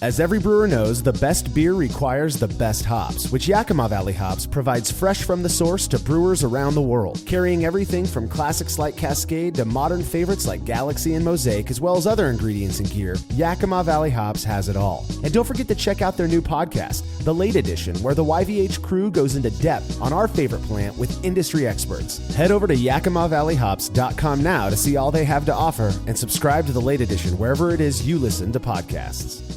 As every brewer knows, the best beer requires the best hops, which Yakima Valley Hops provides fresh from the source to brewers around the world, carrying everything from classics like Cascade to modern favorites like Galaxy and Mosaic, as well as other ingredients and gear. Yakima Valley Hops has it all. And don't forget to check out their new podcast, The Late Edition, where the YVH crew goes into depth on our favorite plant with industry experts. Head over to YakimaValleyHops.com now to see all they have to offer, and subscribe to The Late Edition wherever it is you listen to podcasts.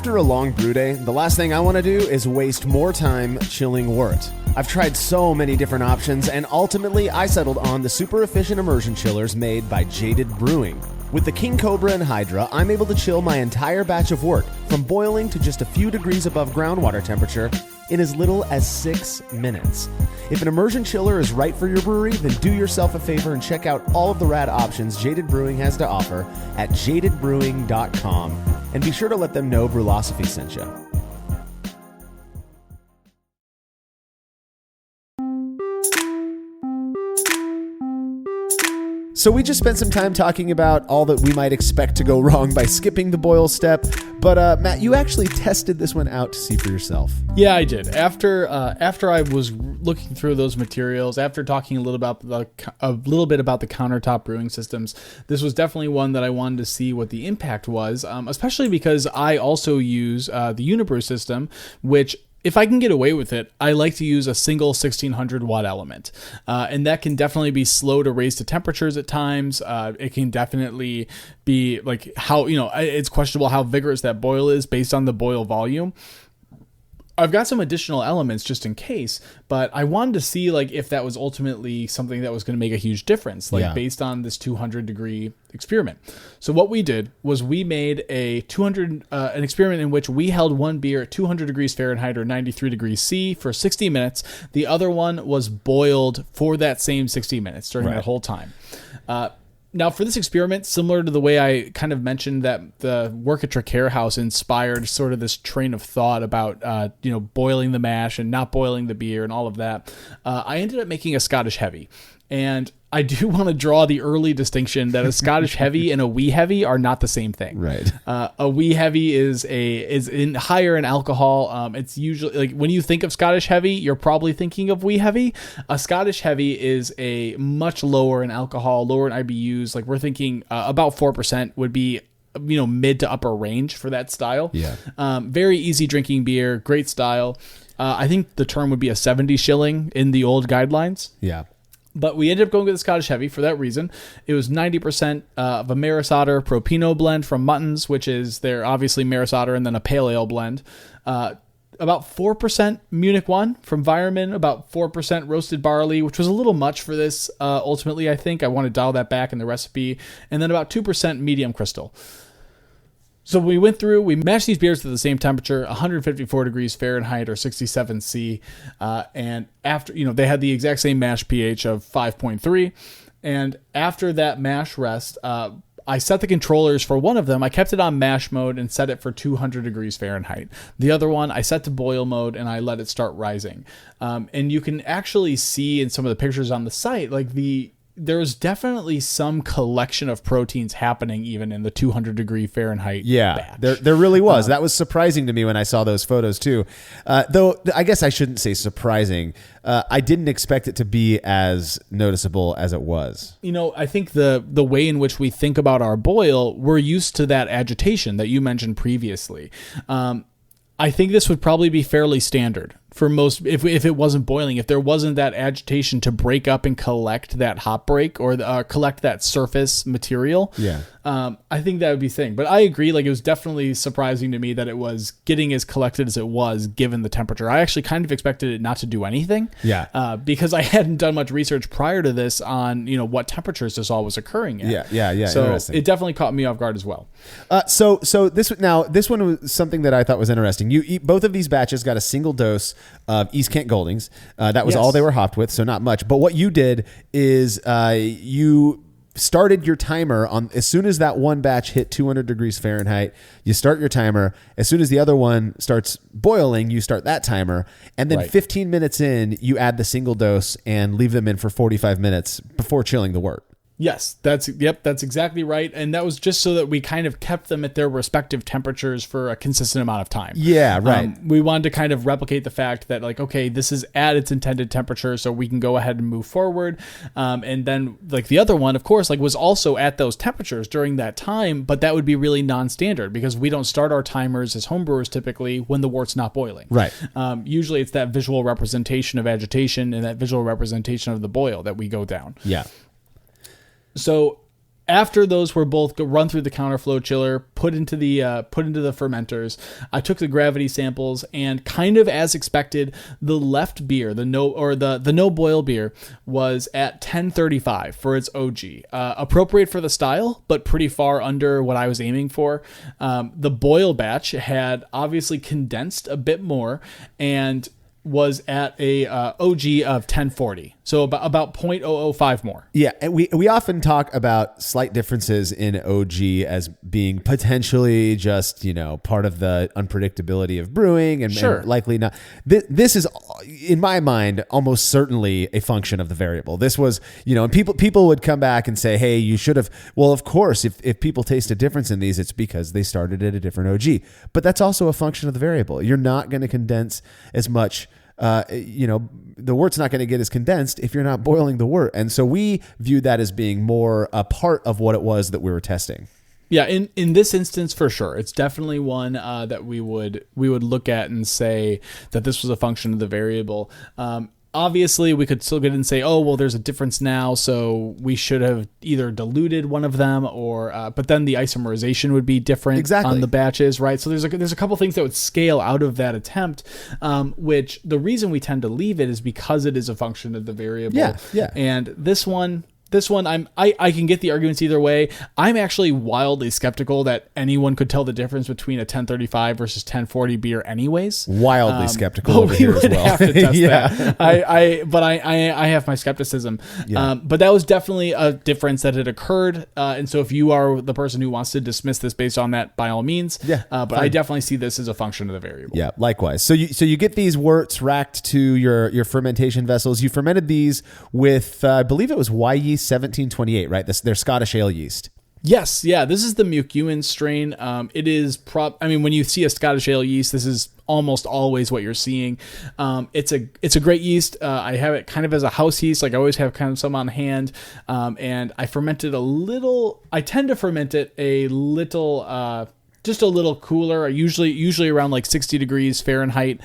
After a long brew day, the last thing I want to do is waste more time chilling wort. I've tried so many different options, and ultimately I settled on the super efficient immersion chillers made by Jaded Brewing. With the King Cobra and Hydra, I'm able to chill my entire batch of wort from boiling to just a few degrees above groundwater temperature in as little as 6 minutes. If an immersion chiller is right for your brewery, then do yourself a favor and check out all of the rad options Jaded Brewing has to offer at jadedbrewing.com. And be sure to let them know Brewlosophy sent you. So we just spent some time talking about all that we might expect to go wrong by skipping the boil step. But Matt, you actually tested this one out to see for yourself. Yeah, I did. After I was looking through those materials, after talking a little bit about the countertop brewing systems, this was definitely one that I wanted to see what the impact was, especially because I also use the Unibrew system, which, if I can get away with it, I like to use a single 1600 watt element. And that can definitely be slow to raise to temperatures at times. It can definitely be like it's questionable how vigorous that boil is based on the boil volume. I've got some additional elements just in case, but I wanted to see like if that was ultimately something that was going to make a huge difference, based on this 200 degree experiment. So what we did was we made an experiment in which we held one beer at 200 degrees Fahrenheit or 93 degrees C for 60 minutes. The other one was boiled for that same 60 minutes during that whole time. Now, for this experiment, similar to the way I kind of mentioned that the work at Traquair House inspired sort of this train of thought about, boiling the mash and not boiling the beer and all of that, I ended up making a Scottish Heavy. And I do want to draw the early distinction that a Scottish Heavy and a wee heavy are not the same thing. Right. A wee heavy is higher in alcohol. It's usually like when you think of Scottish Heavy, you're probably thinking of wee heavy. A Scottish Heavy is a much lower in alcohol, lower in IBUs. Like we're thinking about 4% would be mid to upper range for that style. Yeah. Very easy drinking beer, great style. I think the term would be a 70 shilling in the old guidelines. Yeah. But we ended up going with the Scottish Heavy for that reason. It was 90% of a Maris Otter Pro Pinot blend from Muttons, which is their obviously Maris Otter and then a pale ale blend. About 4% Munich 1 from Weyermann, about 4% roasted barley, which was a little much for this. Ultimately, I think I want to dial that back in the recipe. And then about 2% medium crystal. So we went through, we mashed these beers to the same temperature, 154 degrees Fahrenheit or 67 C. And after, they had the exact same mash pH of 5.3. And after that mash rest, I set the controllers for one of them. I kept it on mash mode and set it for 200 degrees Fahrenheit. The other one, I set to boil mode and I let it start rising. And you can actually see in some of the pictures on the site, like there's definitely some collection of proteins happening even in the 200 degree Fahrenheit batch. There really was. That was surprising to me when I saw those photos too. Though I guess I shouldn't say surprising. I didn't expect it to be as noticeable as it was. I think the way in which we think about our boil, we're used to that agitation that you mentioned previously. I think this would probably be fairly standard for most, if it wasn't boiling, if there wasn't that agitation to break up and collect that hop break or collect that surface material. Yeah. I think that would be the thing. But I agree, like it was definitely surprising to me that it was getting as collected as it was given the temperature. I actually kind of expected it not to do anything. Yeah. Because I hadn't done much research prior to this on, what temperatures this all was occurring at. Yeah. So it definitely caught me off guard as well. So this one was something that I thought was interesting. You eat both of these batches got a single dose of East Kent Goldings. That was all they were hopped with, so not much. But what you did is you started your timer on as soon as that one batch hit 200 degrees Fahrenheit. You start your timer. As soon as the other one starts boiling, you start that timer. And then 15 minutes in, you add the single dose and leave them in for 45 minutes before chilling the wort. Yes, that's exactly right. And that was just so that we kind of kept them at their respective temperatures for a consistent amount of time. Yeah, right. We wanted to kind of replicate the fact that like, okay, this is at its intended temperature, so we can go ahead and move forward. And then like the other one, of course, like was also at those temperatures during that time, but that would be really non-standard because we don't start our timers as homebrewers typically when the wort's not boiling. Right. Usually it's that visual representation of agitation and that visual representation of the boil that we go down. Yeah. So after those were both run through the counterflow chiller, put into the fermenters, I took the gravity samples, and kind of as expected, the left beer, the no boil beer, was at 1035 for its OG. Appropriate for the style, but pretty far under what I was aiming for. The boil batch had obviously condensed a bit more and was at a OG of 1040, so about 0.005 more. Yeah, and we often talk about slight differences in OG as being potentially just, part of the unpredictability of brewing and likely not. This is, in my mind, almost certainly a function of the variable. This was, and people would come back and say, hey, you should have. Well, of course, if people taste a difference in these, it's because they started at a different OG. But that's also a function of the variable. You're not going to condense as much. The wort's not going to get as condensed if you're not boiling the wort. And so we viewed that as being more a part of what it was that we were testing. Yeah, in this instance, for sure. It's definitely one that we would look at and say that this was a function of the variable. Obviously, we could still get in and say, oh, well, there's a difference now, so we should have either diluted one of them, or but then the isomerization would be different on the batches, right? So there's a couple things that would scale out of that attempt, which the reason we tend to leave it is because it is a function of the variable. Yeah. And this one, I can get the arguments either way. I'm actually wildly skeptical that anyone could tell the difference between a 1035 versus 1040 beer anyways. Wildly skeptical over here as well. Have to test that. I have my skepticism. Yeah. But that was definitely a difference that had occurred. And so if you are the person who wants to dismiss this based on that, by all means. Yeah. But I definitely see this as a function of the variable. Yeah, likewise. So you get these worts racked to your fermentation vessels. You fermented these with, I believe it was Y yeast 1728, right? They're Scottish ale yeast. Yes, yeah. This is the McEwen strain. It is when you see a Scottish ale yeast, this is almost always what you're seeing. It's a great yeast. I have it kind of as a house yeast. Like I always have kind of some on hand. And I fermented a little. I tend to ferment it a little, just a little cooler. Usually around like 60 degrees Fahrenheit.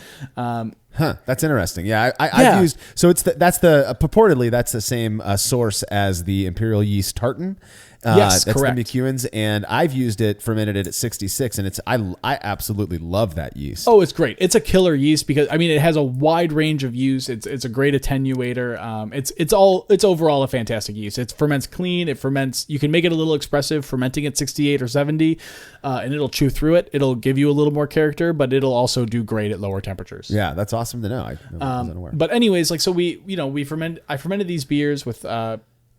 That's interesting. Yeah, I've used, so purportedly that's the same source as the Imperial Yeast Tartan. Yes, that's correct. the McEwen's, and I've used it, fermented it at 66, and I absolutely love that yeast. Oh, it's great. It's a killer yeast because it has a wide range of use. It's a great attenuator. It's overall a fantastic yeast. It ferments clean. It ferments. You can make it a little expressive, fermenting at 68 or 70, and it'll chew through it. It'll give you a little more character, but it'll also do great at lower temperatures. Yeah, that's awesome to know. I wasn't aware. But anyways, like so I fermented these beers with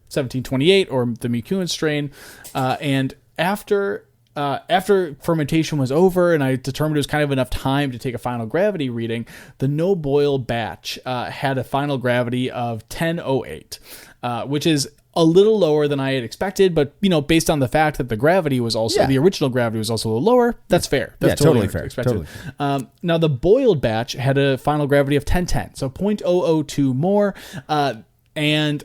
1728 or the McEwen strain, and after fermentation was over and I determined it was kind of enough time to take a final gravity reading, the no boil batch had a final gravity of 1008, which is a little lower than I had expected, but based on the fact that the gravity was also the original gravity was also a little lower, that's fair. That's totally fair. Expected. Totally. Now the boiled batch had a final gravity of 1010, so 0.002 more, and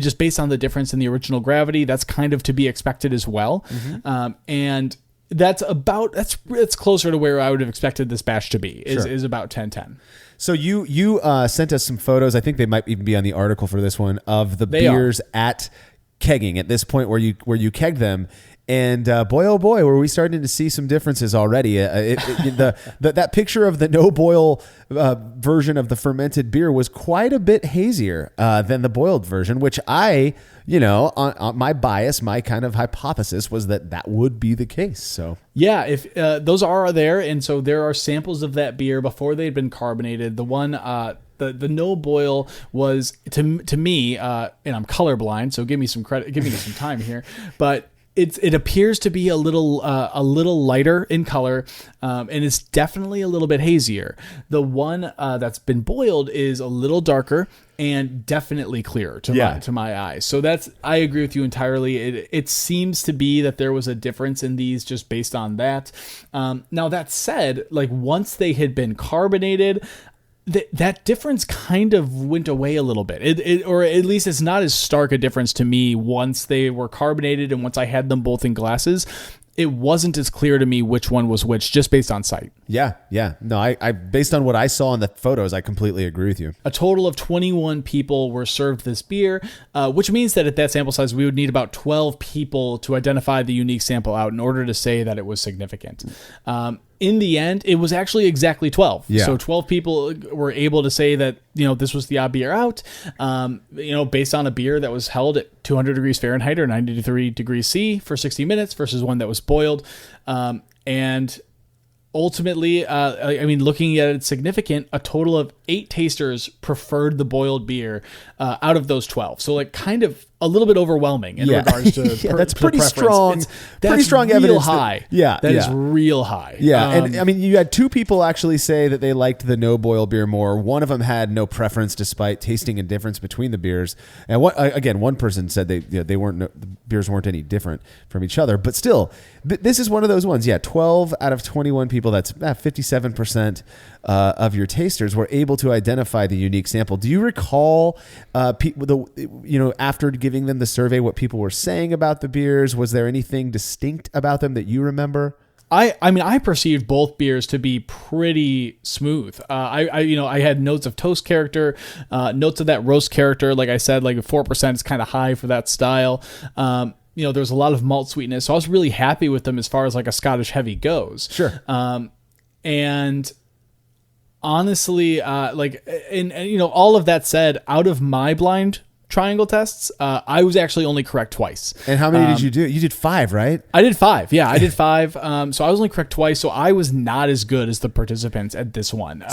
just based on the difference in the original gravity, that's kind of to be expected as well. Mm-hmm. And that's closer to where I would have expected this batch to be. Is about 1010. So you sent us some photos. I think they might even be on the article for this one of the beers at kegging at this point where you kegged them. And boy, oh boy, were we starting to see some differences already. That picture of the no boil version of the fermented beer was quite a bit hazier than the boiled version, which on my bias, my kind of hypothesis was that would be the case. So yeah, if those are there, and so there are samples of that beer before they'd been carbonated. The one. The no boil was to me, and I'm colorblind, so give me some credit, give me some time here, but. It appears to be a little lighter in color, and it's definitely a little bit hazier. The one that's been boiled is a little darker and definitely clearer to my eyes. So I agree with you entirely. It seems to be that there was a difference in these just based on that. Now that said, like once they had been carbonated, that difference kind of went away a little bit. Or at least it's not as stark a difference to me once they were carbonated and once I had them both in glasses. it wasn't as clear to me which one was which just based on sight. Yeah. No, I based on what I saw in the photos, I completely agree with you. A total of 21 people were served this beer, which means that at that sample size, we would need about 12 people to identify the unique sample out in order to say that it was significant. In the end, it was actually exactly 12. Yeah. So 12 people were able to say that, this was the odd beer out, based on a beer that was held at 200 degrees Fahrenheit or 93 degrees C for 60 minutes versus one that was boiled. And ultimately, looking at it significant, a total of 8 tasters preferred the boiled beer out of those 12. So kind of a little bit overwhelming in regards to that's to pretty preference. strong. Pretty strong real evidence. High. That is real high. Yeah, and you had 2 people actually say that they liked the no boil beer more. One of them had no preference despite tasting a difference between the beers. And one person said they weren't the beers weren't any different from each other. But still, this is one of those ones. Yeah, 12 out of 21 people. That's 57% of your tasters were able to identify the unique sample. Do you recall after giving them the survey what people were saying about the beers? Was there anything distinct about them that you remember? I perceived both beers to be pretty smooth. I had notes of toast character, notes of that roast character. Like I said, 4% is kind of high for that style. There was a lot of malt sweetness, so I was really happy with them as far as a Scottish heavy goes. Sure. And honestly, all of that said, out of my blind triangle tests, I was actually only correct twice. And how many did you do? You did 5, right? I did 5. Yeah, I did 5. So I was only correct twice. So I was not as good as the participants at this one.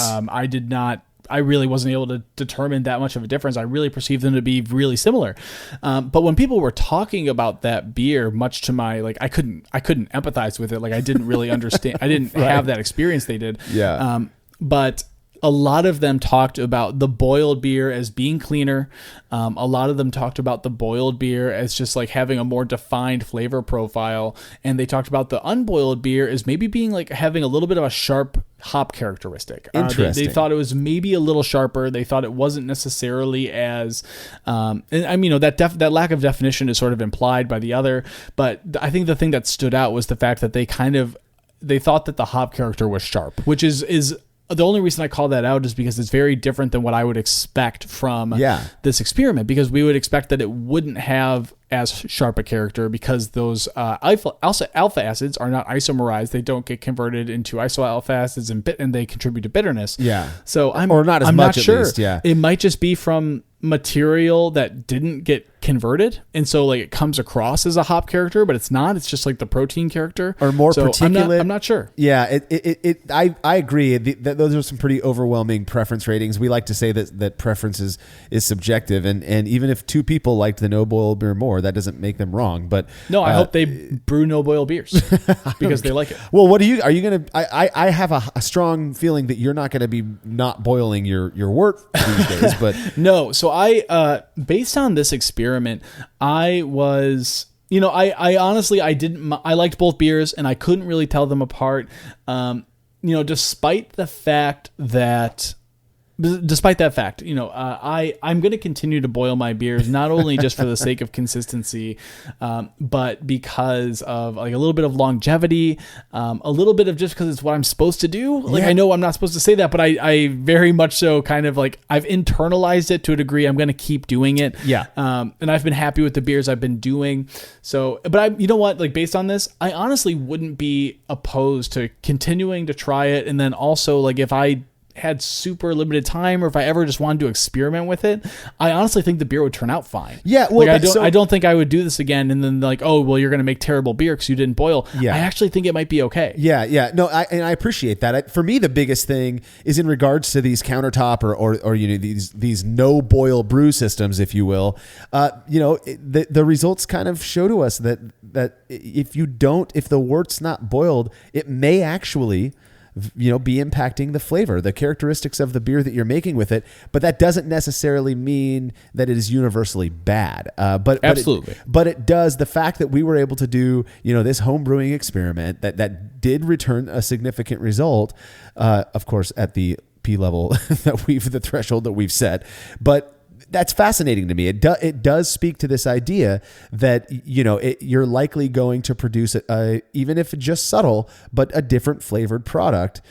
I really wasn't able to determine that much of a difference. I really perceived them to be really similar. But when people were talking about that beer, much to my, I couldn't empathize with it. I didn't really understand. I didn't have that experience they did. Yeah. But a lot of them talked about the boiled beer as being cleaner. A lot of them talked about the boiled beer as just having a more defined flavor profile. And they talked about the unboiled beer as maybe being having a little bit of a sharp hop characteristic. Interesting. They thought it was maybe a little sharper. They thought it wasn't necessarily as, that lack of definition is sort of implied by the other. But I think the thing that stood out was the fact that they thought that the hop character was sharp, which is the only reason I call that out is because it's very different than what I would expect from this experiment, because we would expect that it wouldn't have as sharp a character because those alpha acids are not isomerized. They don't get converted into isoalpha acids and they contribute to bitterness. Yeah. So I'm not not sure. Least, yeah. It might just be from material that didn't get converted, and so it comes across as a hop character, but it's not. It's just the protein character, or more particulate. I'm not sure. Yeah, I agree. Those are some pretty overwhelming preference ratings. We like to say that preference is subjective, and even if 2 people liked the no boil beer more, that doesn't make them wrong. But no, I hope they brew no boil beers because they like it. Well, are you going to? I have a strong feeling that you're not going to be not boiling your wort these days, but no. So I, based on this experiment, I was, I honestly, I liked both beers and I couldn't really tell them apart. Despite that fact, I'm going to continue to boil my beers, not only just for the sake of consistency, but because of a little bit of longevity, a little bit of just because it's what I'm supposed to do. I know I'm not supposed to say that, but I very much so kind of I've internalized it to a degree. I'm going to keep doing it. Yeah. And I've been happy with the beers I've been doing. So, but you know what, based on this, I honestly wouldn't be opposed to continuing to try it. And then also if I had super limited time, or if I ever just wanted to experiment with it, I honestly think the beer would turn out fine. Yeah, well, I don't think I would do this again and then you're going to make terrible beer because you didn't boil. Yeah. I actually think it might be okay. Yeah. No, I appreciate that. For me, the biggest thing is in regards to these countertop or these no boil brew systems, if you will. The results kind of show to us that if the wort's not boiled, it may actually be impacting the flavor, the characteristics of the beer that you're making with it. But that doesn't necessarily mean that it is universally bad. Absolutely. But it does. The fact that we were able to do, this home brewing experiment that did return a significant result, of course, at the P level the threshold that we've set. But that's fascinating to me. It does speak to this idea that, you're likely going to produce even if just subtle, but a different flavored product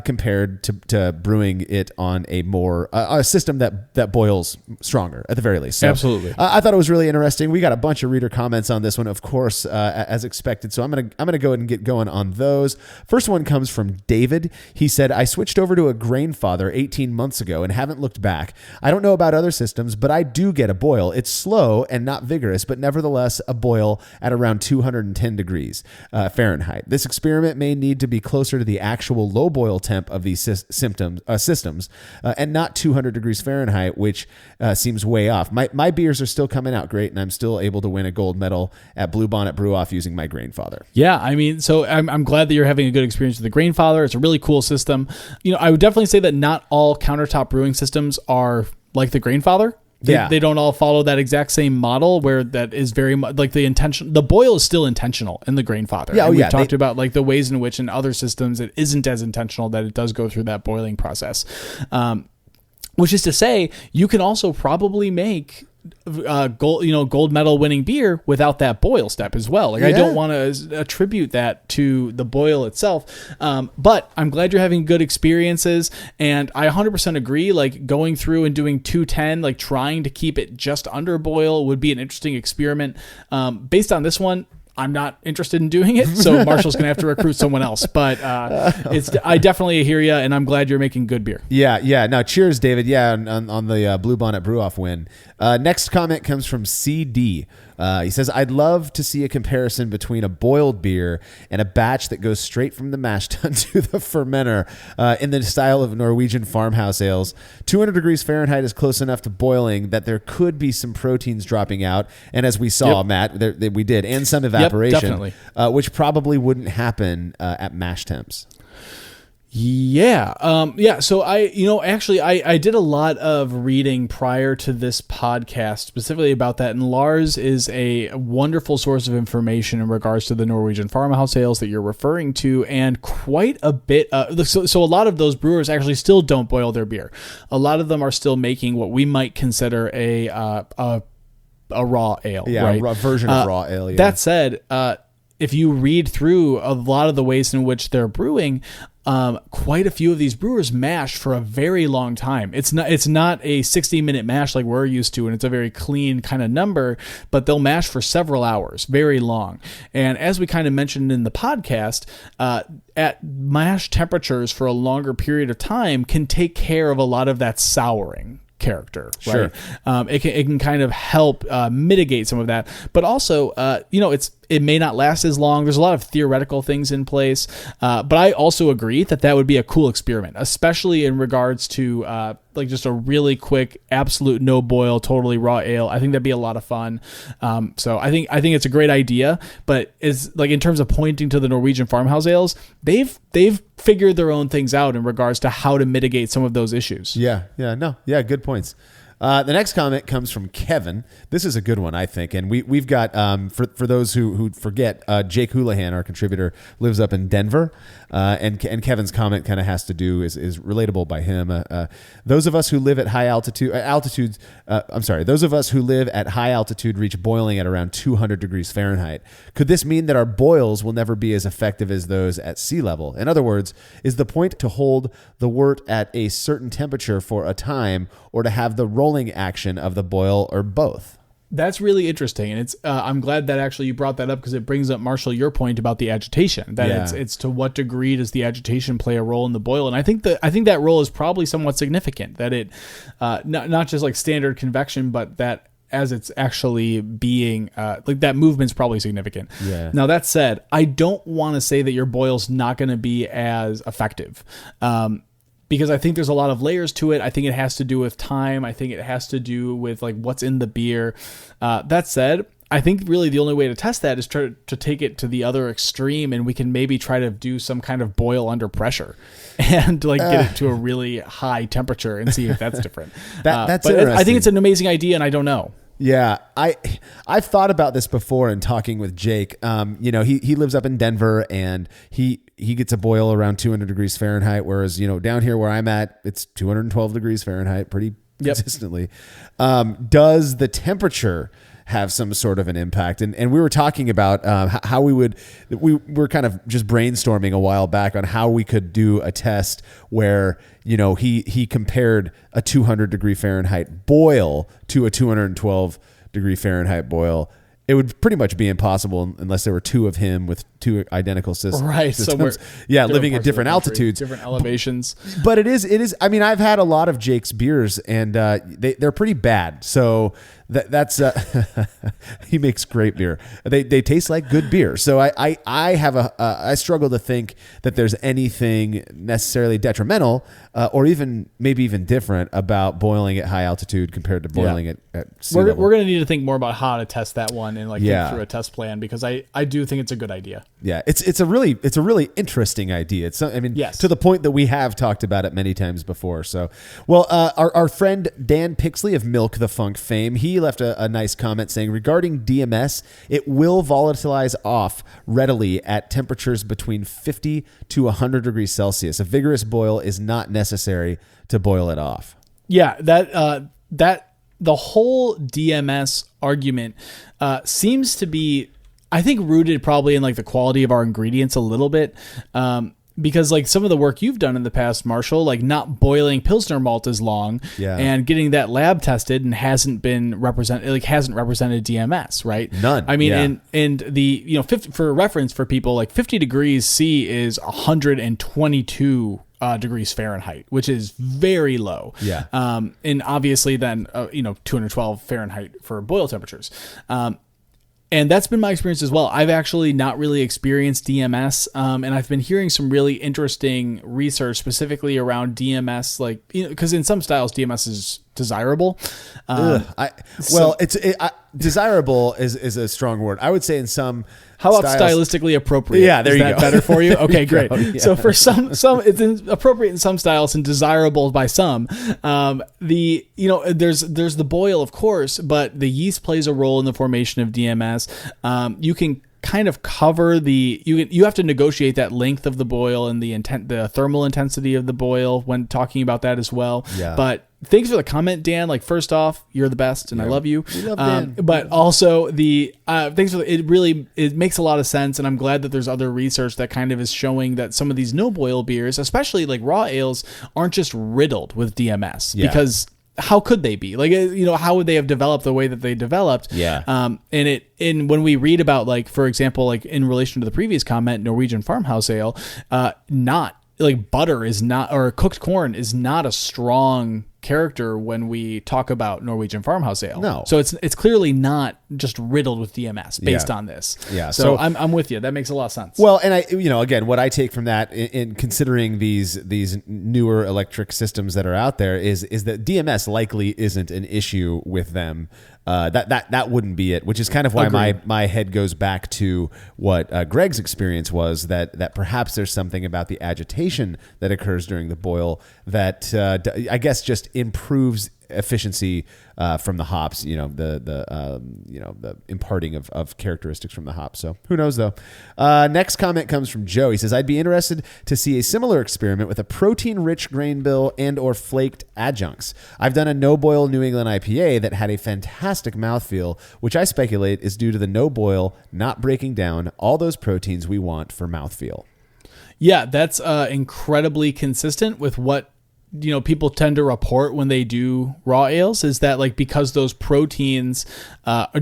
compared to brewing it on a system that boils stronger at the very least. So, absolutely. I thought it was really interesting. We got a bunch of reader comments on this one, of course, as expected. So I'm gonna go ahead and get going on those. First one comes from David. He said, "I switched over to a Grainfather 18 months ago and haven't looked back. I don't know about other systems, but I do get a boil. It's slow and not vigorous, but nevertheless a boil at around 210 degrees Fahrenheit. This experiment may need to be closer to the actual low boil temp of these systems and not 200 degrees Fahrenheit, which seems way off. My beers are still coming out great, and I'm still able to win a gold medal at Blue Bonnet Brew Off using my Grainfather." Yeah, I mean, so I'm glad that you're having a good experience with the Grainfather. It's a really cool system. I would definitely say that not all countertop brewing systems are like the Grainfather. They don't all follow that exact same model where that is very much like the boil is still intentional in the Grainfather. Yeah, we've talked about like the ways in which in other systems it isn't as intentional, that it does go through that boiling process. Which is to say, you can also probably make gold medal winning beer without that boil step as well. I don't want to attribute that to the boil itself, but I'm glad you're having good experiences, and I 100% agree. Like going through and doing 210, like trying to keep it just under boil would be an interesting experiment. Based on this one, I'm not interested in doing it, so Marshall's going to have to recruit someone else. But I definitely hear you, and I'm glad you're making good beer. Yeah. Now, cheers, David. Yeah, on the Blue Bonnet Brew Off win. Next comment comes from CD. He says, "I'd love to see a comparison between a boiled beer and a batch that goes straight from the mash tun to the fermenter in the style of Norwegian farmhouse ales. 200 degrees Fahrenheit is close enough to boiling that there could be some proteins dropping out. And as we saw, Matt, we did, and some evaporation, definitely. Which probably wouldn't happen at mash temps." Yeah. So I did a lot of reading prior to this podcast specifically about that. And Lars is a wonderful source of information in regards to the Norwegian farmhouse ales that you're referring to. And quite a bit. So a lot of those brewers actually still don't boil their beer. A lot of them are still making what we might consider a raw ale. Yeah. Right? A version of raw ale. Yeah. That said, if you read through a lot of the ways in which they're brewing, quite a few of these brewers mash for a very long time. It's not a 60-minute mash like we're used to, and it's a very clean kind of number, but they'll mash for several hours, very long. And as we kind of mentioned in the podcast, at mash temperatures for a longer period of time can take care of a lot of that souring character, right? Sure. It can kind of help mitigate some of that, but also, it may not last as long. There's a lot of theoretical things in place, but I also agree that would be a cool experiment, especially in regards to like just a really quick, absolute no boil, totally raw ale. I think that'd be a lot of fun. So I think it's a great idea, but is like in terms of pointing to the Norwegian farmhouse ales, they've figured their own things out in regards to how to mitigate some of those issues. Yeah. Good points. The next comment comes from Kevin. This is a good one, I think. And we've got, for those who forget, Jake Houlihan, our contributor, lives up in Denver. And Kevin's comment kind of has to do, is relatable by him. Those of us who live at high those of us who live at high altitude reach boiling at around 200 degrees Fahrenheit. Could this mean that our boils will never be as effective as those at sea level? In other words, is the point to hold the wort at a certain temperature for a time, or to have the rolling action of the boil, or both? That's really interesting, and it's. I'm glad that actually you brought that up, because it brings up, Marshall, your point about the agitation. That it's to what degree does the agitation play a role in the boil, and I think that role is probably somewhat significant. That it, not just like standard convection, but that as it's actually being like that movement's probably significant. Yeah. Now that said, I don't want to say that your boil's not going to be as effective. Because I think there's a lot of layers to it. I think it has to do with time. I think it has to do with like what's in the beer. That said, I think really the only way to test that is to take it to the other extreme, and we can maybe try to do some kind of boil under pressure and like get it to a really high temperature and see if that's different. That's but interesting. I think it's an amazing idea, and I don't know. Yeah, I've thought about this before in talking with Jake. He lives up in Denver, and he gets a boil around 200 degrees Fahrenheit, whereas down here where I'm at, it's 212 degrees Fahrenheit, pretty consistently. Does the temperature have some sort of an impact? And we were talking about how we were kind of just brainstorming a while back on how we could do a test where, he compared a 200 degree Fahrenheit boil to a 212 degree Fahrenheit boil. It would pretty much be impossible unless there were two of him with two identical systems. Right. Systems. Living at different altitudes, different elevations. But it is. I mean, I've had a lot of Jake's beers, and they're pretty bad. So that's he makes great beer. They taste like good beer. So I struggle to think that there's anything necessarily detrimental or maybe even different about boiling at high altitude compared to boiling at sea level. We're going to need to think more about how to test that one and think through a test plan, because I do think it's a good idea. Yeah, it's a really interesting idea. It's to the point that we have talked about it many times before. So, well, our friend Dan Pixley of Milk the Funk fame, he left a nice comment saying, regarding DMS, it will volatilize off readily at temperatures between 50 to 100 degrees Celsius. A vigorous boil is not necessary to boil it off. Yeah, that the whole DMS argument seems to be, I think, rooted probably in the quality of our ingredients a little bit. Because some of the work you've done in the past, Marshall, not boiling Pilsner malt as long and getting that lab tested and hasn't represented DMS, right? None. I mean, and the, 50, for reference for people, 50 degrees C is 122 degrees Fahrenheit, which is very low. Yeah. And obviously then, 212 Fahrenheit for boil temperatures. And that's been my experience as well. I've actually not really experienced DMS, and I've been hearing some really interesting research specifically around DMS, because in some styles DMS is desirable. Desirable is a strong word. I would say in some. How about stylistically appropriate? Yeah, there is you that go. Better for you? Okay, great. Yeah. So for some it's appropriate in some styles and desirable by some. There's the boil, of course, but the yeast plays a role in the formation of DMS. You can kind of cover you have to negotiate that length of the boil and the thermal intensity of the boil when talking about that as well. Yeah. But thanks for the comment, Dan. First off, you're the best, and I love you. We love Dan. But also thanks for it makes a lot of sense, and I'm glad that there's other research that kind of is showing that some of these no boil beers, especially raw ales, aren't just riddled with DMS because. How could they be? How would they have developed the way that they developed? Yeah. And when we read about, for example, in relation to the previous comment, Norwegian Farmhouse Ale, butter is not, or cooked corn is not a strong character when we talk about Norwegian Farmhouse Ale. No. So it's clearly not just riddled with DMS based on this. Yeah. So I'm with you. That makes a lot of sense. Well, and again, what I take from that in considering these newer electric systems that are out there is that DMS likely isn't an issue with them. That wouldn't be it, which is kind of why my head goes back to what Greg's experience was, that perhaps there's something about the agitation that occurs during the boil that I guess just improves efficiency from the hops, the imparting of characteristics from the hops. So who knows though. Next comment comes from Joe. He says, I'd be interested to see a similar experiment with a protein-rich grain bill and or flaked adjuncts. I've done a no-boil New England IPA that had a fantastic mouthfeel, which I speculate is due to the no-boil not breaking down all those proteins we want for mouthfeel. Yeah, that's incredibly consistent with what people tend to report when they do raw ales, is that because those proteins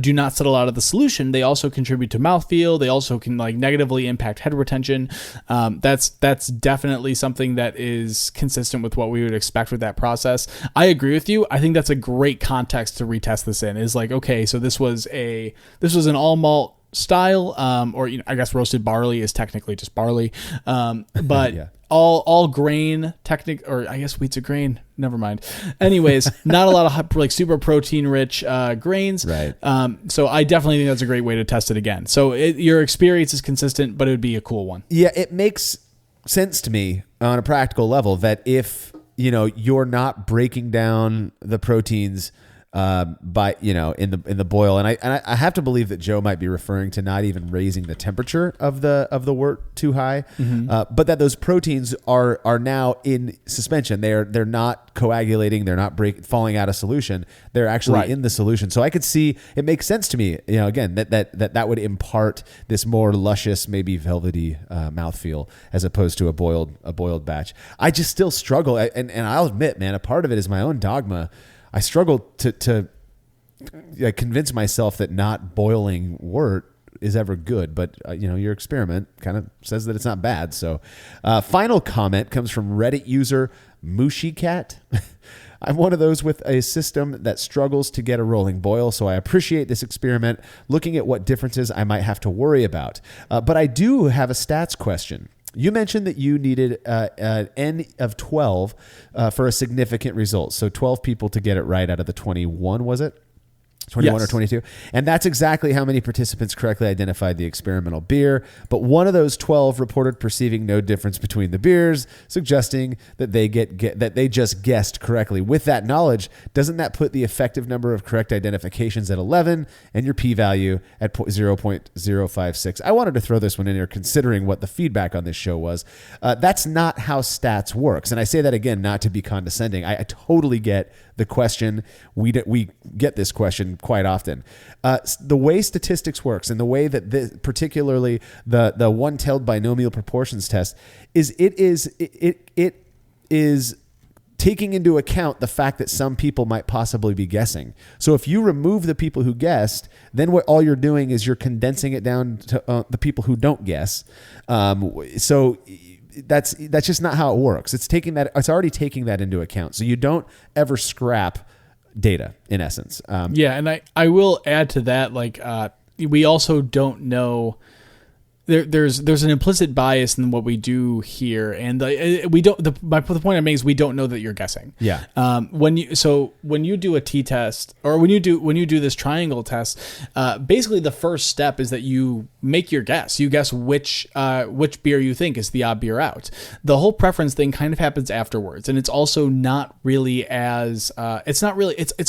do not settle out of the solution, they also contribute to mouthfeel. They also can negatively impact head retention. That's definitely something that is consistent with what we would expect with that process. I agree with you. I think that's a great context to retest this in, is okay, so this was an all malt style, or I guess roasted barley is technically just barley, but yeah. all grain or I guess wheat's a grain. Never mind. Anyways, not a lot of super protein rich grains. Right. So I definitely think that's a great way to test it again. So your experience is consistent, but it would be a cool one. Yeah, it makes sense to me on a practical level that if you're not breaking down the proteins by in the boil, and I have to believe that Joe might be referring to not even raising the temperature of the wort too high, but that those proteins are now in suspension. They're not coagulating. They're not falling out of solution. They're actually in the solution. So I could see it makes sense to me. Again, that would impart this more luscious, maybe velvety mouthfeel as opposed to a boiled batch. I just still struggle, and I'll admit, man, a part of it is my own dogma. I struggle to convince myself that not boiling wort is ever good, but your experiment kind of says that it's not bad. So, final comment comes from Reddit user MushiCat. I'm one of those with a system that struggles to get a rolling boil, so I appreciate this experiment, looking at what differences I might have to worry about. But I do have a stats question. You mentioned that you needed an N of 12 for a significant result. So 12 people to get it right out of the 21, was it? 21 or 22. And that's exactly how many participants correctly identified the experimental beer. But one of those 12 reported perceiving no difference between the beers, suggesting that they just guessed correctly. With that knowledge, doesn't that put the effective number of correct identifications at 11 and your p-value at 0.056? I wanted to throw this one in here considering what the feedback on this show was. That's not how stats works. And I say that again, not to be condescending. I totally get the question. We get this question quite often. The way statistics works and the way that particularly the one-tailed binomial proportions test is it is taking into account the fact that some people might possibly be guessing. So if you remove the people who guessed, then what all you're doing is you're condensing it down to the people who don't guess. So that's just not how it works. It's already taking that into account. So you don't ever scrap data in essence. And I will add to that, we also don't know. There's an implicit bias in what we do here, and the point I'm making is we don't know that you're guessing. Yeah. When you do a t-test, or when you do this triangle test, basically the first step is that you make your guess. You guess which beer you think is the odd beer out. The whole preference thing kind of happens afterwards, and it's also not really it's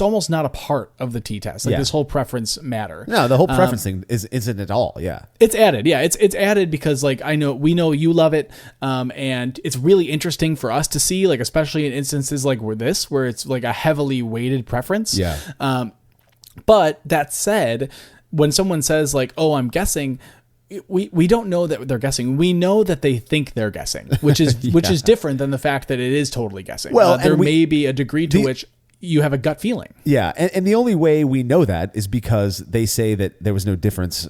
almost not a part of the t-test. This whole preference matter. No, the whole preference thing isn't at all. Yeah. It's added. Yeah. It's added because we know you love it. And it's really interesting for us to see, especially in instances where it's a heavily weighted preference. Yeah. But that said, when someone says oh, I'm guessing, we don't know that they're guessing. We know that they think they're guessing, which is which is different than the fact that it is totally guessing. Well, there may be a degree to which you have a gut feeling. Yeah, and the only way we know that is because they say that there was no difference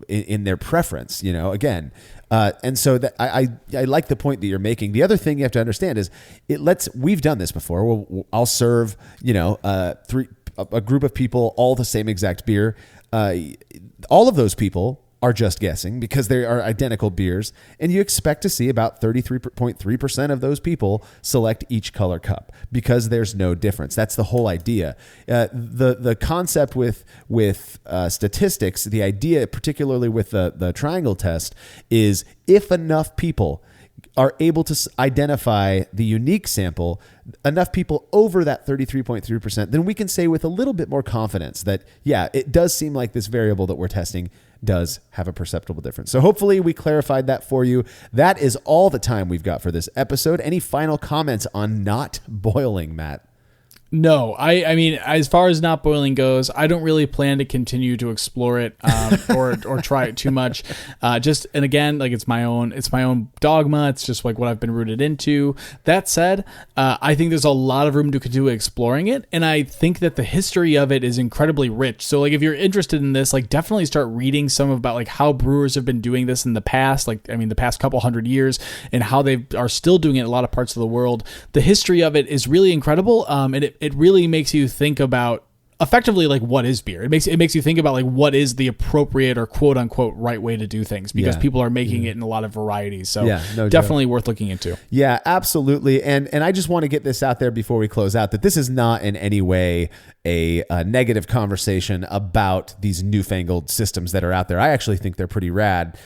in their preference. Again, and so that I like the point that you're making. The other thing you have to understand is we've done this before. I'll serve a group of people all the same exact beer. All of those people are just guessing because they are identical beers, and you expect to see about 33.3% of those people select each color cup because there's no difference. That's the whole idea. The concept with statistics, the idea particularly with the triangle test, is if enough people are able to identify the unique sample, enough people over that 33.3%, then we can say with a little bit more confidence that, yeah, it does seem like this variable that we're testing does have a perceptible difference. So hopefully we clarified that for you. That is all the time we've got for this episode. Any final comments on not boiling, Matt? No, I mean, as far as not boiling goes, I don't really plan to continue to explore it or try it too much. And again, it's my own dogma. It's just what I've been rooted into. That said, I think there's a lot of room to continue exploring it, and I think that the history of it is incredibly rich. So if you're interested in this, definitely start reading some about how brewers have been doing this in the past, the past couple hundred years, and how they are still doing it in a lot of parts of the world. The history of it is really incredible, and it really makes you think about effectively like what is beer. It makes you think about like what is the appropriate or quote unquote right way to do things, because people are making it in a lot of varieties. So definitely worth looking into. Yeah, absolutely. And I just want to get this out there before we close out that this is not in any way a negative conversation about these newfangled systems that are out there. I actually think they're pretty rad.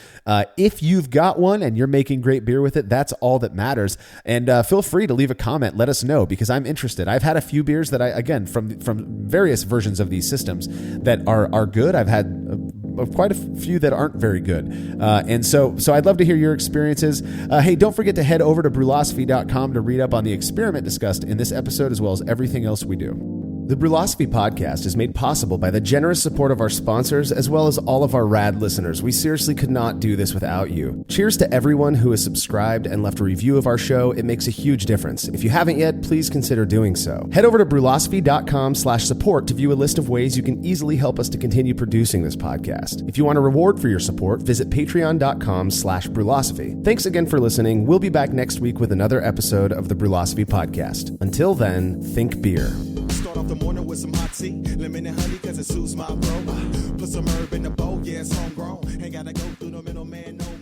If you've got one and you're making great beer with it, that's all that matters. And feel free to leave a comment. Let us know, because I'm interested. I've had a few beers that again, from various versions of these systems that are good. I've had quite a few that aren't very good. And so I'd love to hear your experiences. Hey, don't forget to head over to Brulosophy.com to read up on the experiment discussed in this episode, as well as everything else we do. The Brulosophy podcast is made possible by the generous support of our sponsors, as well as all of our rad listeners. We seriously could not do this without you. Cheers to everyone who has subscribed and left a review of our show. It makes a huge difference. If you haven't yet, please consider doing so. Head over to Brulosophy.com/support to view a list of ways you can easily help us to continue producing this podcast. If you want a reward for your support, visit Patreon.com/Brulosophy. Thanks again for listening. We'll be back next week with another episode of the Brulosophy podcast. Until then, think beer. Start off the morning with some hot tea, lemon and honey, cause it suits my bro. Put some herb in the bowl, yeah, it's homegrown. Ain't gotta go through the middleman no more.